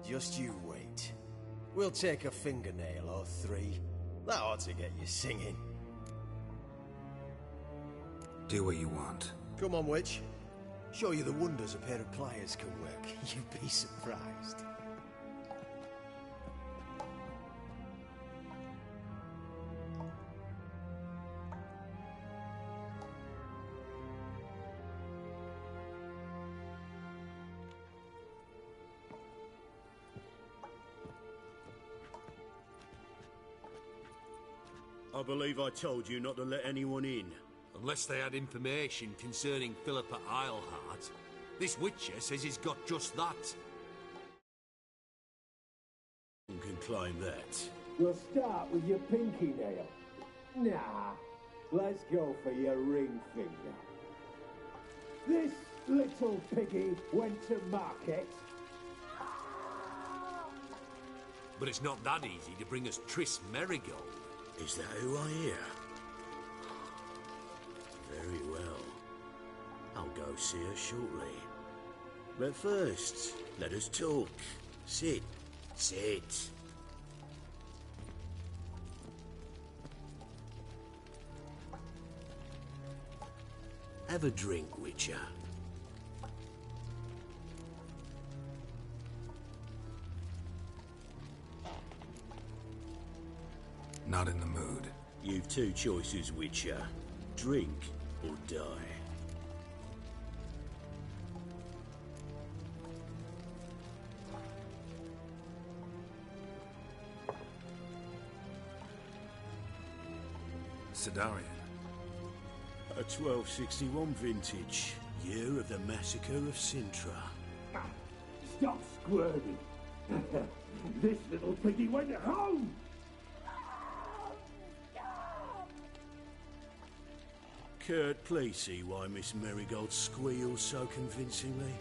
Just you wait. We'll take a fingernail or three. That ought to get you singing. Do what you want. Come on, witch. Show you the wonders a pair of pliers can work. You'd be surprised. I believe I told you not to let anyone in. Unless they had information concerning Philippa Eilhart. This Witcher says he's got just that. You can claim that. We'll start with your pinky nail. Nah, let's go for your ring finger. This little piggy went to market. But it's not that easy to bring us Triss Merigold. Is that who I hear? Very well. I'll go see her shortly. But first, let us talk. Sit. Sit. Have a drink, Witcher. Not in the mood. You've two choices, Witcher. Drink or die. Sidarian. A 1261 vintage, year of the massacre of Sintra. Stop squirming. This little piggy went home. Kurt, please see why Miss Merigold squeals so convincingly.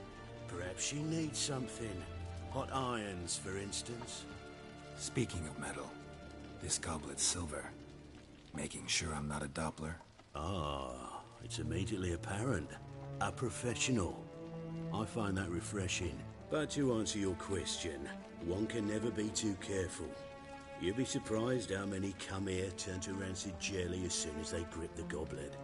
Perhaps she needs something. Hot irons, for instance. Speaking of metal, this goblet's silver. Making sure I'm not a Doppler. Ah, it's immediately apparent. A professional. I find that refreshing. But to answer your question, one can never be too careful. You'd be surprised how many come here turn to rancid jelly as soon as they grip the goblet.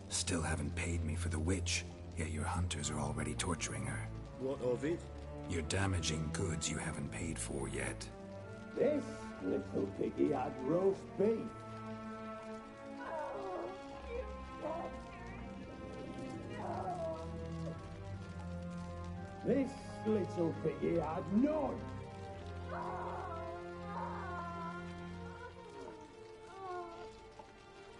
Still haven't paid me for the witch, yet your hunters are already torturing her. What of it? You're damaging goods you haven't paid for yet. This little piggy had roast beef. This little piggy had none.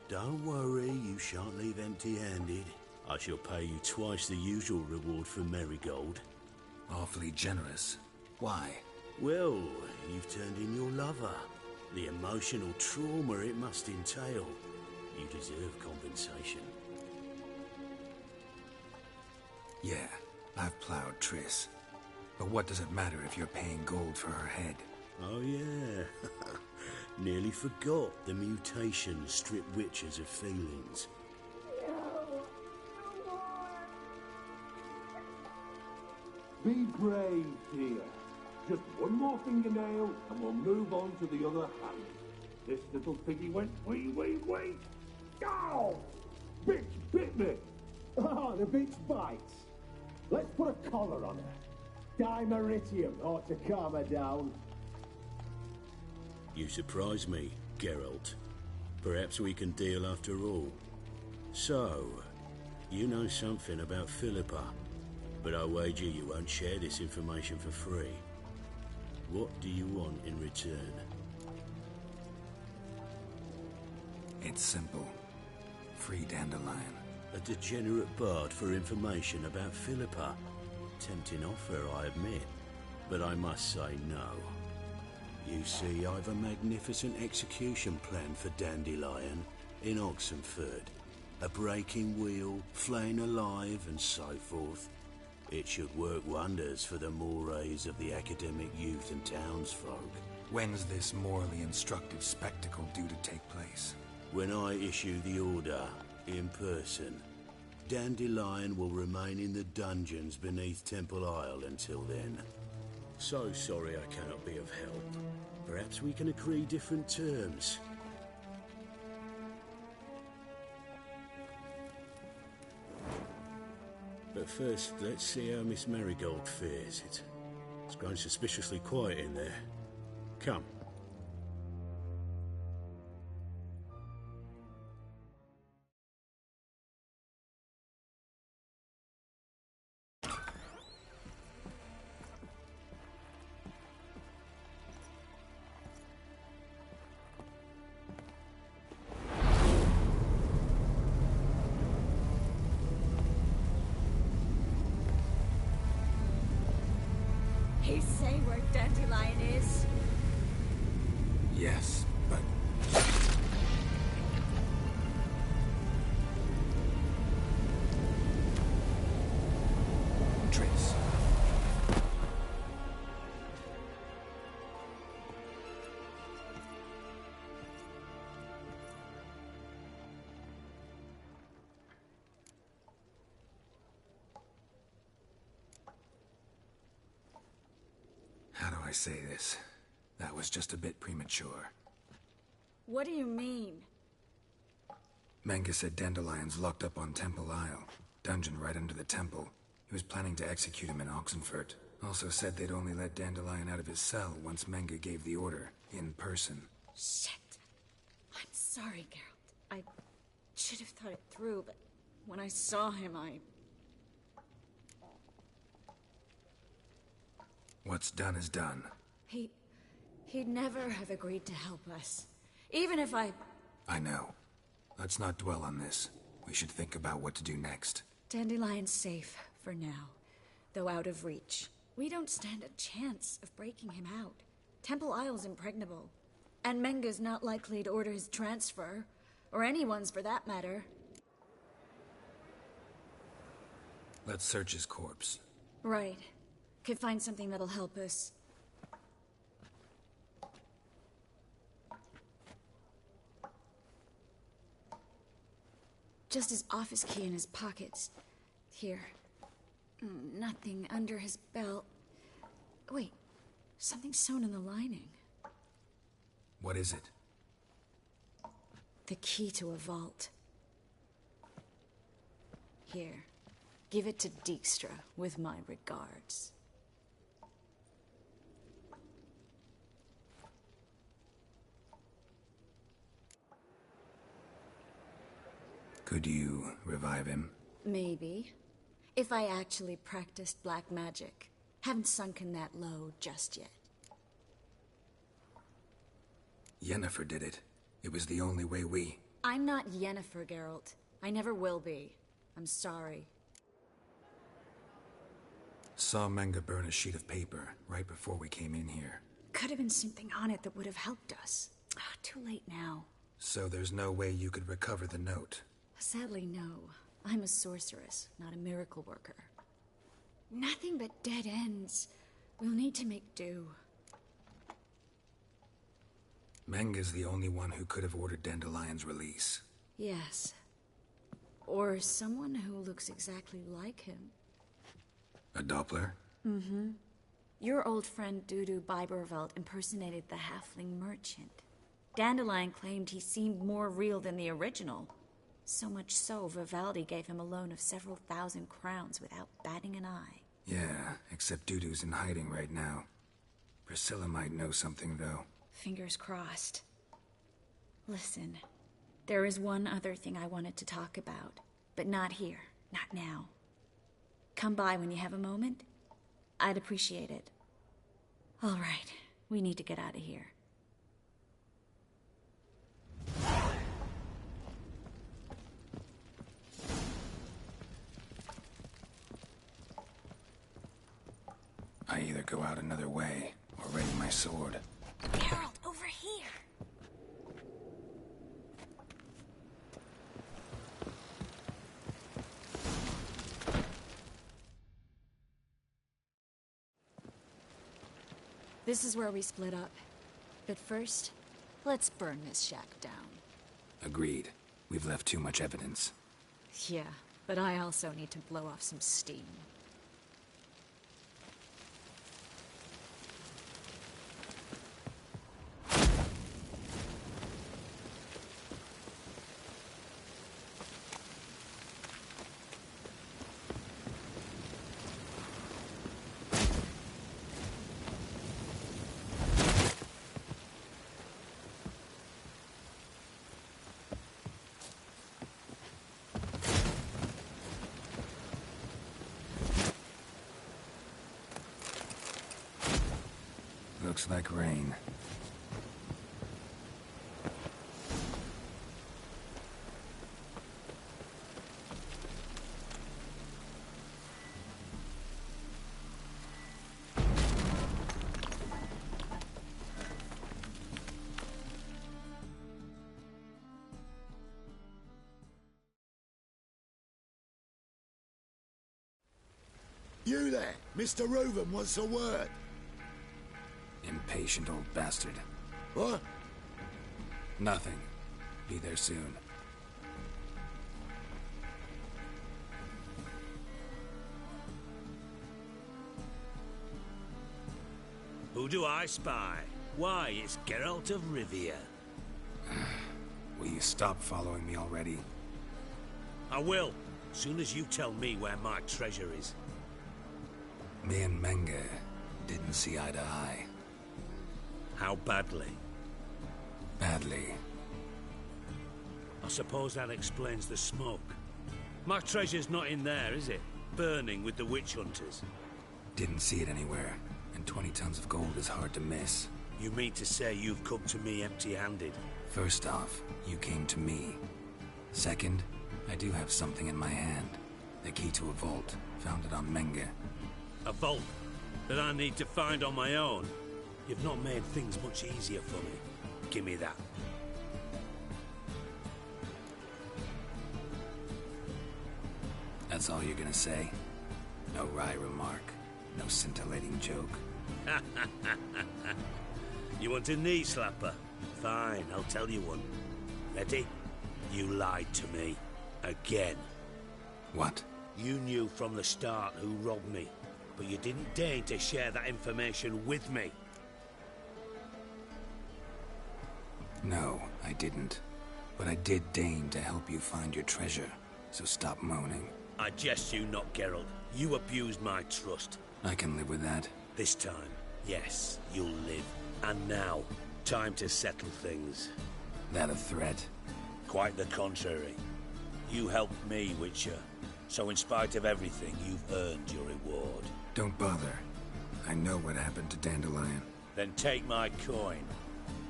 Don't worry, you shan't leave empty-handed. I shall pay you twice the usual reward for Merigold. Awfully generous. Why? Well, you've turned in your lover. The emotional trauma it must entail. You deserve compensation. Yeah, I've plowed Triss. But what does it matter if you're paying gold for her head? Oh yeah. Nearly forgot the mutations strip witches of feelings. Be brave, dear. Just one more fingernail and we'll move on to the other hand. This little piggy went wee. Ow! Bitch bit me! Ah, the bitch bites. Let's put a collar on her. Dimeritium ought to calm her down. You surprise me, Geralt. Perhaps we can deal after all. So, you know something about Philippa, but I wager you won't share this information for free. What do you want in return? It's simple. Free Dandelion. A degenerate bard for information about Philippa. Tempting offer, I admit, but I must say no. You see, I've a magnificent execution plan for Dandelion in Oxenford. A breaking wheel, flaying alive, and so forth. It should work wonders for the mores of the academic youth and townsfolk. When's this morally instructive spectacle due to take place? When I issue the order, in person. Dandelion will remain in the dungeons beneath Temple Isle until then. So sorry I cannot be of help. Perhaps we can agree different terms. But first, let's see how Miss Marigold fares. It's grown suspiciously quiet in there. Come. He say where Dandelion is? Yes, but... Trace. How do I say this? That was just a bit premature. What do you mean? Manga said Dandelion's locked up on Temple Isle. Dungeon right under the temple. He was planning to execute him in Oxenfurt. Also said they'd only let Dandelion out of his cell once Manga gave the order, in person. Shit. I'm sorry, Geralt. I should have thought it through, but when I saw him, What's done is done. He'd never have agreed to help us. Even if I know. Let's not dwell on this. We should think about what to do next. Dandelion's safe for now, though out of reach. We don't stand a chance of breaking him out. Temple Isle's impregnable, and Menga's not likely to order his transfer, or anyone's for that matter. Let's search his corpse. Right. Could find something that'll help us. Just his office key in his pockets. Here. Nothing under his belt. Wait, something sewn in the lining. What is it? The key to a vault. Here. Give it to Dijkstra with my regards. Could you revive him? Maybe. If I actually practiced black magic. Haven't sunken that low just yet. Yennefer did it. It was the only way we... I'm not Yennefer, Geralt. I never will be. I'm sorry. Saw Manga burn a sheet of paper right before we came in here. Could have been something on it that would have helped us. Too late now. So there's no way you could recover the note? Sadly, no. I'm a sorceress, not a miracle worker. Nothing but dead ends. We'll need to make do. Manga's the only one who could have ordered Dandelion's release. Yes. Or someone who looks exactly like him. A Doppler? Mm-hmm. Your old friend Dudu Biberveld impersonated the halfling merchant. Dandelion claimed he seemed more real than the original. So much so, Vivaldi gave him a loan of several thousand crowns without batting an eye. Yeah, except Dudu's in hiding right now. Priscilla might know something, though. Fingers crossed. Listen, there is one other thing I wanted to talk about, but not here, not now. Come by when you have a moment. I'd appreciate it. All right, we need to get out of here. I either go out another way or ready my sword. Harold, over here! This is where we split up. But first, let's burn this shack down. Agreed. We've left too much evidence. Yeah, but I also need to blow off some steam. Looks like rain. You there, Mr. Reuven wants a word. Impatient old bastard. What? Nothing. Be there soon. Who do I spy? Why, it's Geralt of Rivia. Will you stop following me already? I will, soon as you tell me where my treasure is. Me and Menge didn't see eye to eye. How badly? Badly. I suppose that explains the smoke. My treasure's not in there, is it? Burning with the witch hunters. Didn't see it anywhere, and 20 tons of gold is hard to miss. You mean to say you've come to me empty-handed? First off, you came to me. Second, I do have something in my hand. The key to a vault, found it on Menge. A vault that I need to find on my own? You've not made things much easier for me. Give me that. That's all you're gonna say? No wry remark, no scintillating joke. You want a knee slapper? Fine, I'll tell you one. Ready? You lied to me. Again. What? You knew from the start who robbed me, but you didn't deign to share that information with me. No, I didn't. But I did deign to help you find your treasure, so stop moaning. I jest you not, Geralt. You abused my trust. I can live with that. This time, yes, you'll live. And now, time to settle things. That a threat? Quite the contrary. You helped me, Witcher. So in spite of everything, you've earned your reward. Don't bother. I know what happened to Dandelion. Then take my coin.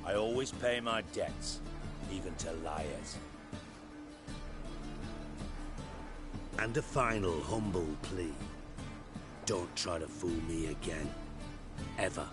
I always pay my debts, even to liars. And a final humble plea. Don't try to fool me again. Ever.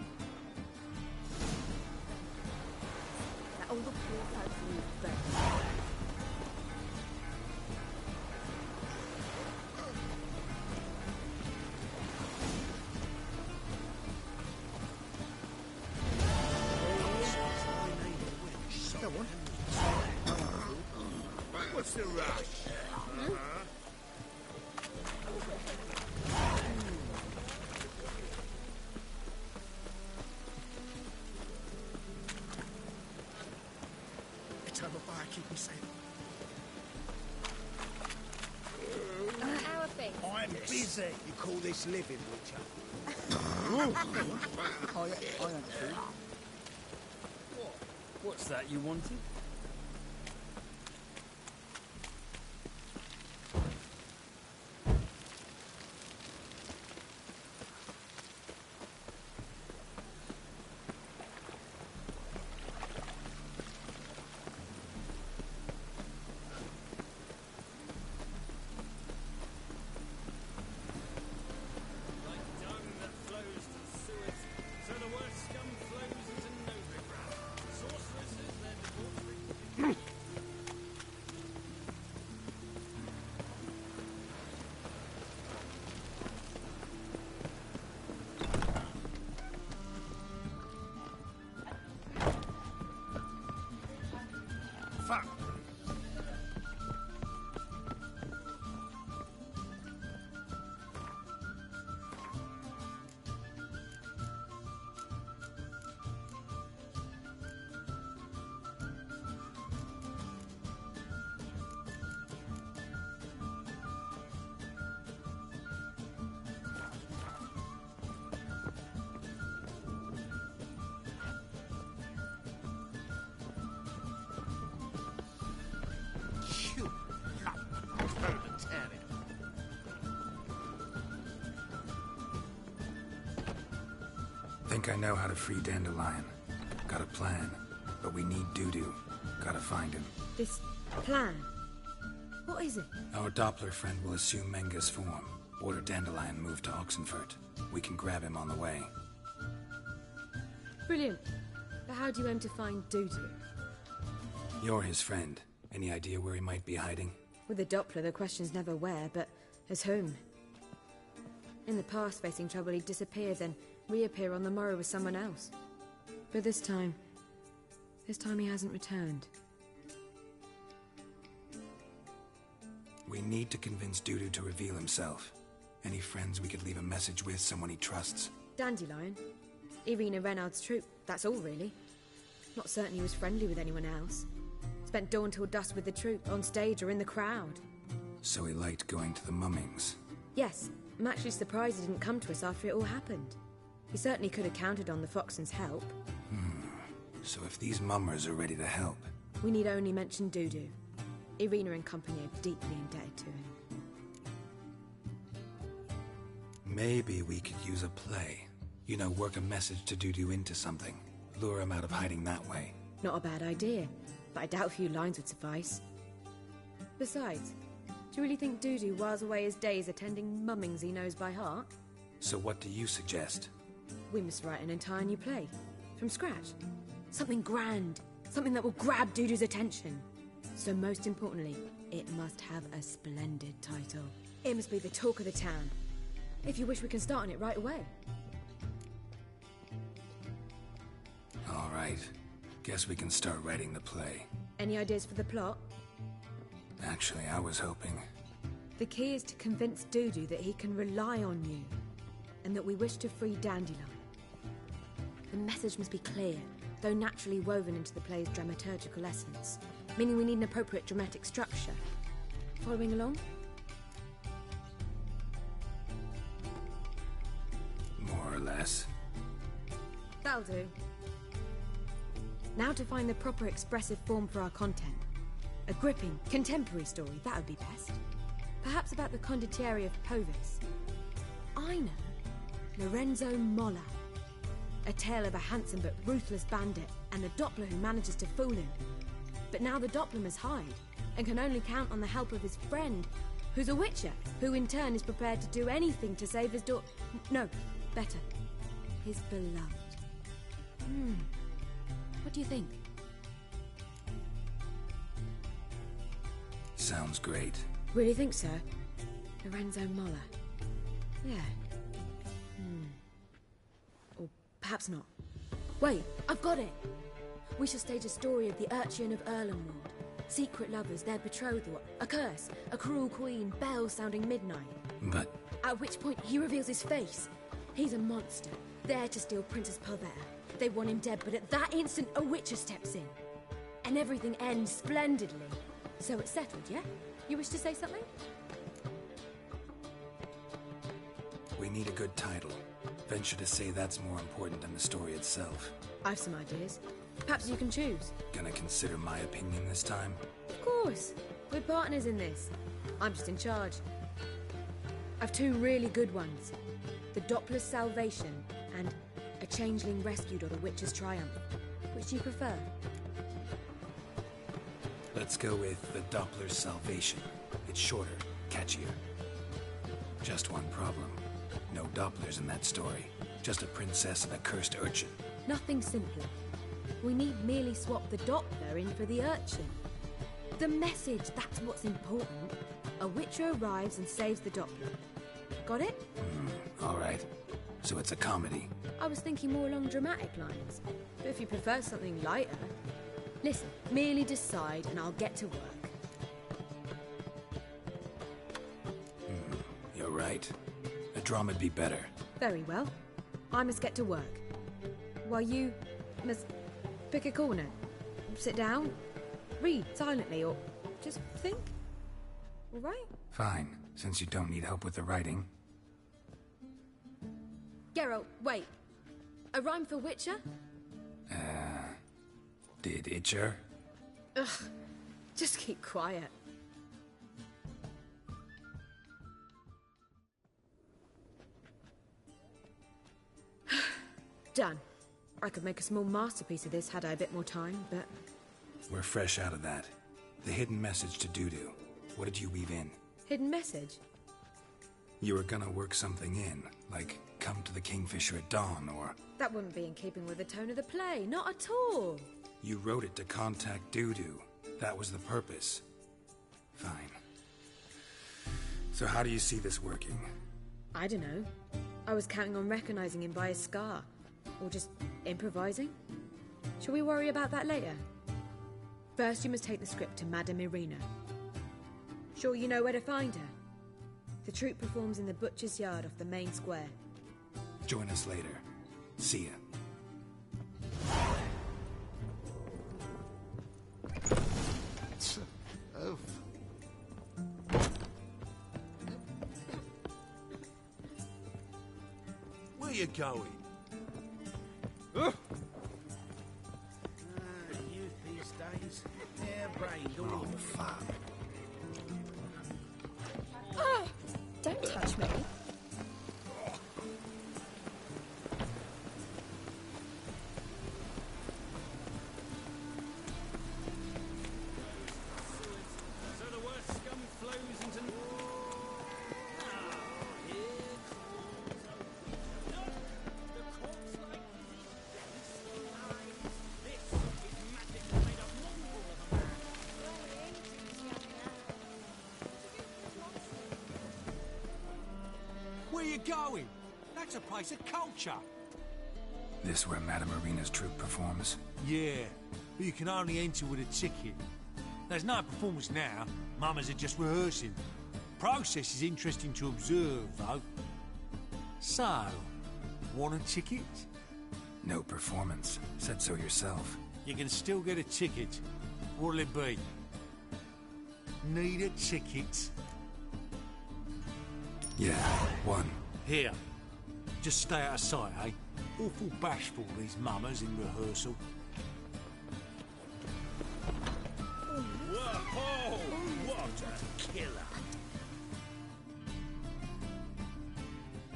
What's the rush? It's over fire, keep me safe. How are things? I'm busy. You call this living, Witcher? I ain't fool. What's that you wanted? think I know how to free Dandelion. Got a plan, but we need Dudu. Gotta find him. This plan? What is it? Our Doppler friend will assume Menga's form. Order Dandelion moved to Oxenfurt. We can grab him on the way. Brilliant. But how do you aim to find Dudu? You're his friend. Any idea where he might be hiding? With the Doppler, the question's never where, but as whom. In the past, facing trouble, he'd disappear, then reappear on the morrow with someone else. But this time he hasn't returned. We need to convince Dudu to reveal himself. Any friends we could leave a message with, someone he trusts? Dandelion. Irina Renard's troop, that's all really. Not certain he was friendly with anyone else. Spent dawn till dusk with the troop, on stage or in the crowd. So he liked going to the mummings? Yes, I'm actually surprised he didn't come to us after it all happened. He certainly could have counted on the Foxen's help. So if these mummers are ready to help... We need only mention Dudu. Irina and company are deeply indebted to him. Maybe we could use a play. You know, work a message to Dudu into something. Lure him out of hiding that way. Not a bad idea, but I doubt a few lines would suffice. Besides, do you really think Dudu whiles away his days attending mummings he knows by heart? So what do you suggest? We must write an entire new play. From scratch. Something grand. Something that will grab Dudu's attention. So most importantly, it must have a splendid title. It must be the talk of the town. If you wish, we can start on it right away. All right. Guess we can start writing the play. Any ideas for the plot? Actually, I was hoping... The key is to convince Dudu that he can rely on you, and that we wish to free Dandelion. The message must be clear, though naturally woven into the play's dramaturgical essence, meaning we need an appropriate dramatic structure. Following along? More or less. That'll do. Now to find the proper expressive form for our content. A gripping, contemporary story, that would be best. Perhaps about the condottieri of Povis. I know. Lorenzo Molla. A tale of a handsome but ruthless bandit and the Doppler who manages to fool him. But now the Doppler must hide and can only count on the help of his friend, who's a witcher, who in turn is prepared to do anything to save his daughter. No, better. His beloved. What do you think? Sounds great. Really think so? Lorenzo Molla. Yeah. Or perhaps not. Wait, I've got it! We shall stage a story of the Urchin of Erlenwald. Secret lovers, their betrothal, a curse, a cruel queen, bells sounding midnight. But... At which point he reveals his face. He's a monster, there to steal Princess Pavetta. They want him dead, but at that instant a witcher steps in. And everything ends splendidly. So it's settled, yeah? You wish to say something? We need a good title. Venture to say that's more important than the story itself. I've some ideas. Perhaps you can choose. Gonna consider my opinion this time? Of course. We're partners in this. I'm just in charge. I've two really good ones. The Doppler's Salvation and A Changeling Rescued or the Witcher's Triumph. Which do you prefer? Let's go with The Doppler's Salvation. It's shorter, catchier. Just one problem. No Dopplers in that story. Just a princess and a cursed urchin. Nothing simpler. We need merely swap the Doppler in for the urchin. The message, that's what's important. A witcher arrives and saves the Doppler. Got it? All right. So it's a comedy. I was thinking more along dramatic lines. But if you prefer something lighter... Listen, merely decide and I'll get to work. You're right. A drama'd be better. Very well. I must get to work. While you must pick a corner. Sit down, read silently, or just think. All right? Fine, since you don't need help with the writing. Geralt, wait. A rhyme for Witcher? Did Itcher? Ugh, just keep quiet. done. I could make a small masterpiece of this had I a bit more time, but... We're fresh out of that. The hidden message to Dudu. What did you weave in? Hidden message? You were gonna work something in, like come to the Kingfisher at dawn, or... That wouldn't be in keeping with the tone of the play, not at all. You wrote it to contact Dudu. That was the purpose. Fine. So how do you see this working? I don't know. I was counting on recognizing him by his scar. Or just improvising. Shall we worry about that later? First, you must take the script to Madame Irina. Sure you know where to find her? The troupe performs in the butcher's yard off the main square. Join us later. See ya. Oh. Where you going? Youth these days. Hair-brained all Oh, fuck. Ah! Don't touch me. So the worst scum flows into... Where you going? That's a place of culture. This where Madame Irina's troupe performs? Yeah, but you can only enter with a ticket. There's no performance now. Mamas are just rehearsing. Process is interesting to observe, though. So, want a ticket? No performance. Said so yourself. You can still get a ticket. What'll it be? Need a ticket? Yeah, one. Here. Just stay out of sight, eh? Awful bashful, these mamas in rehearsal. Whoa! What a killer!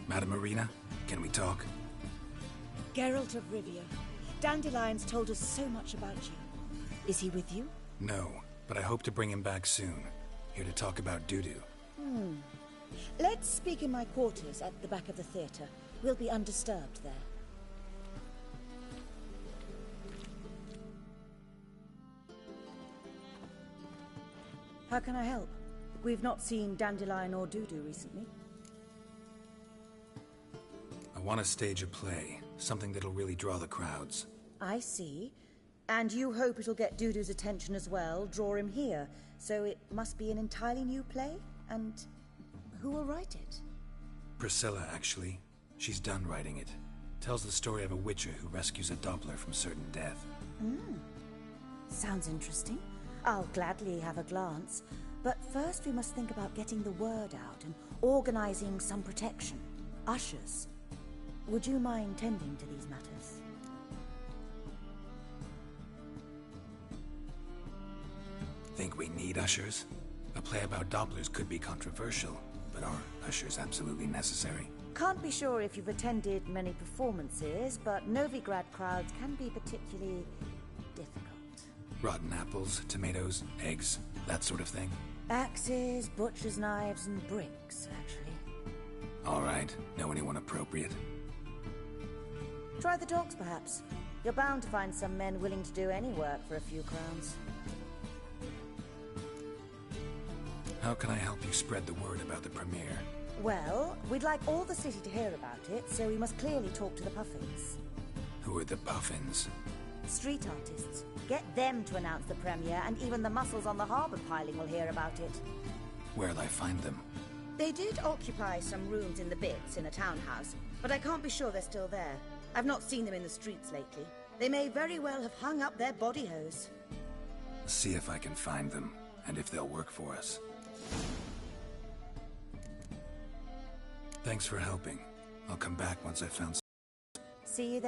Madame Irina, can we talk? Geralt of Rivia. Dandelion's told us so much about you. Is he with you? No, but I hope to bring him back soon. Here to talk about Dudu. Let's speak in my quarters at the back of the theatre. We'll be undisturbed there. How can I help? We've not seen Dandelion or Dudu recently. I want to stage a play. Something that'll really draw the crowds. I see. And you hope it'll get Dudu's attention as well, draw him here. So it must be an entirely new play? And who will write it? Priscilla, actually. She's done writing it. Tells the story of a witcher who rescues a Doppler from certain death. Sounds interesting. I'll gladly have a glance. But first we must think about getting the word out and organizing some protection. Ushers. Would you mind tending to these matters? Think we need ushers? A play about Dopplers could be controversial, but are ushers absolutely necessary? Can't be sure if you've attended many performances, but Novigrad crowds can be particularly difficult. Rotten apples, tomatoes, eggs, that sort of thing? Axes, butcher's knives, and bricks, actually. All right. Know anyone appropriate? Try the dogs, perhaps. You're bound to find some men willing to do any work for a few crowns. How can I help you spread the word about the premiere? Well, we'd like all the city to hear about it, so we must clearly talk to the Puffins. Who are the Puffins? Street artists. Get them to announce the premiere, and even the muscles on the harbour piling will hear about it. Where'll I find them? They did occupy some rooms in the Bits in a townhouse, but I can't be sure they're still there. I've not seen them in the streets lately. They may very well have hung up their body hose. See if I can find them, and if they'll work for us. Thanks for helping. I'll come back once I've found See you there.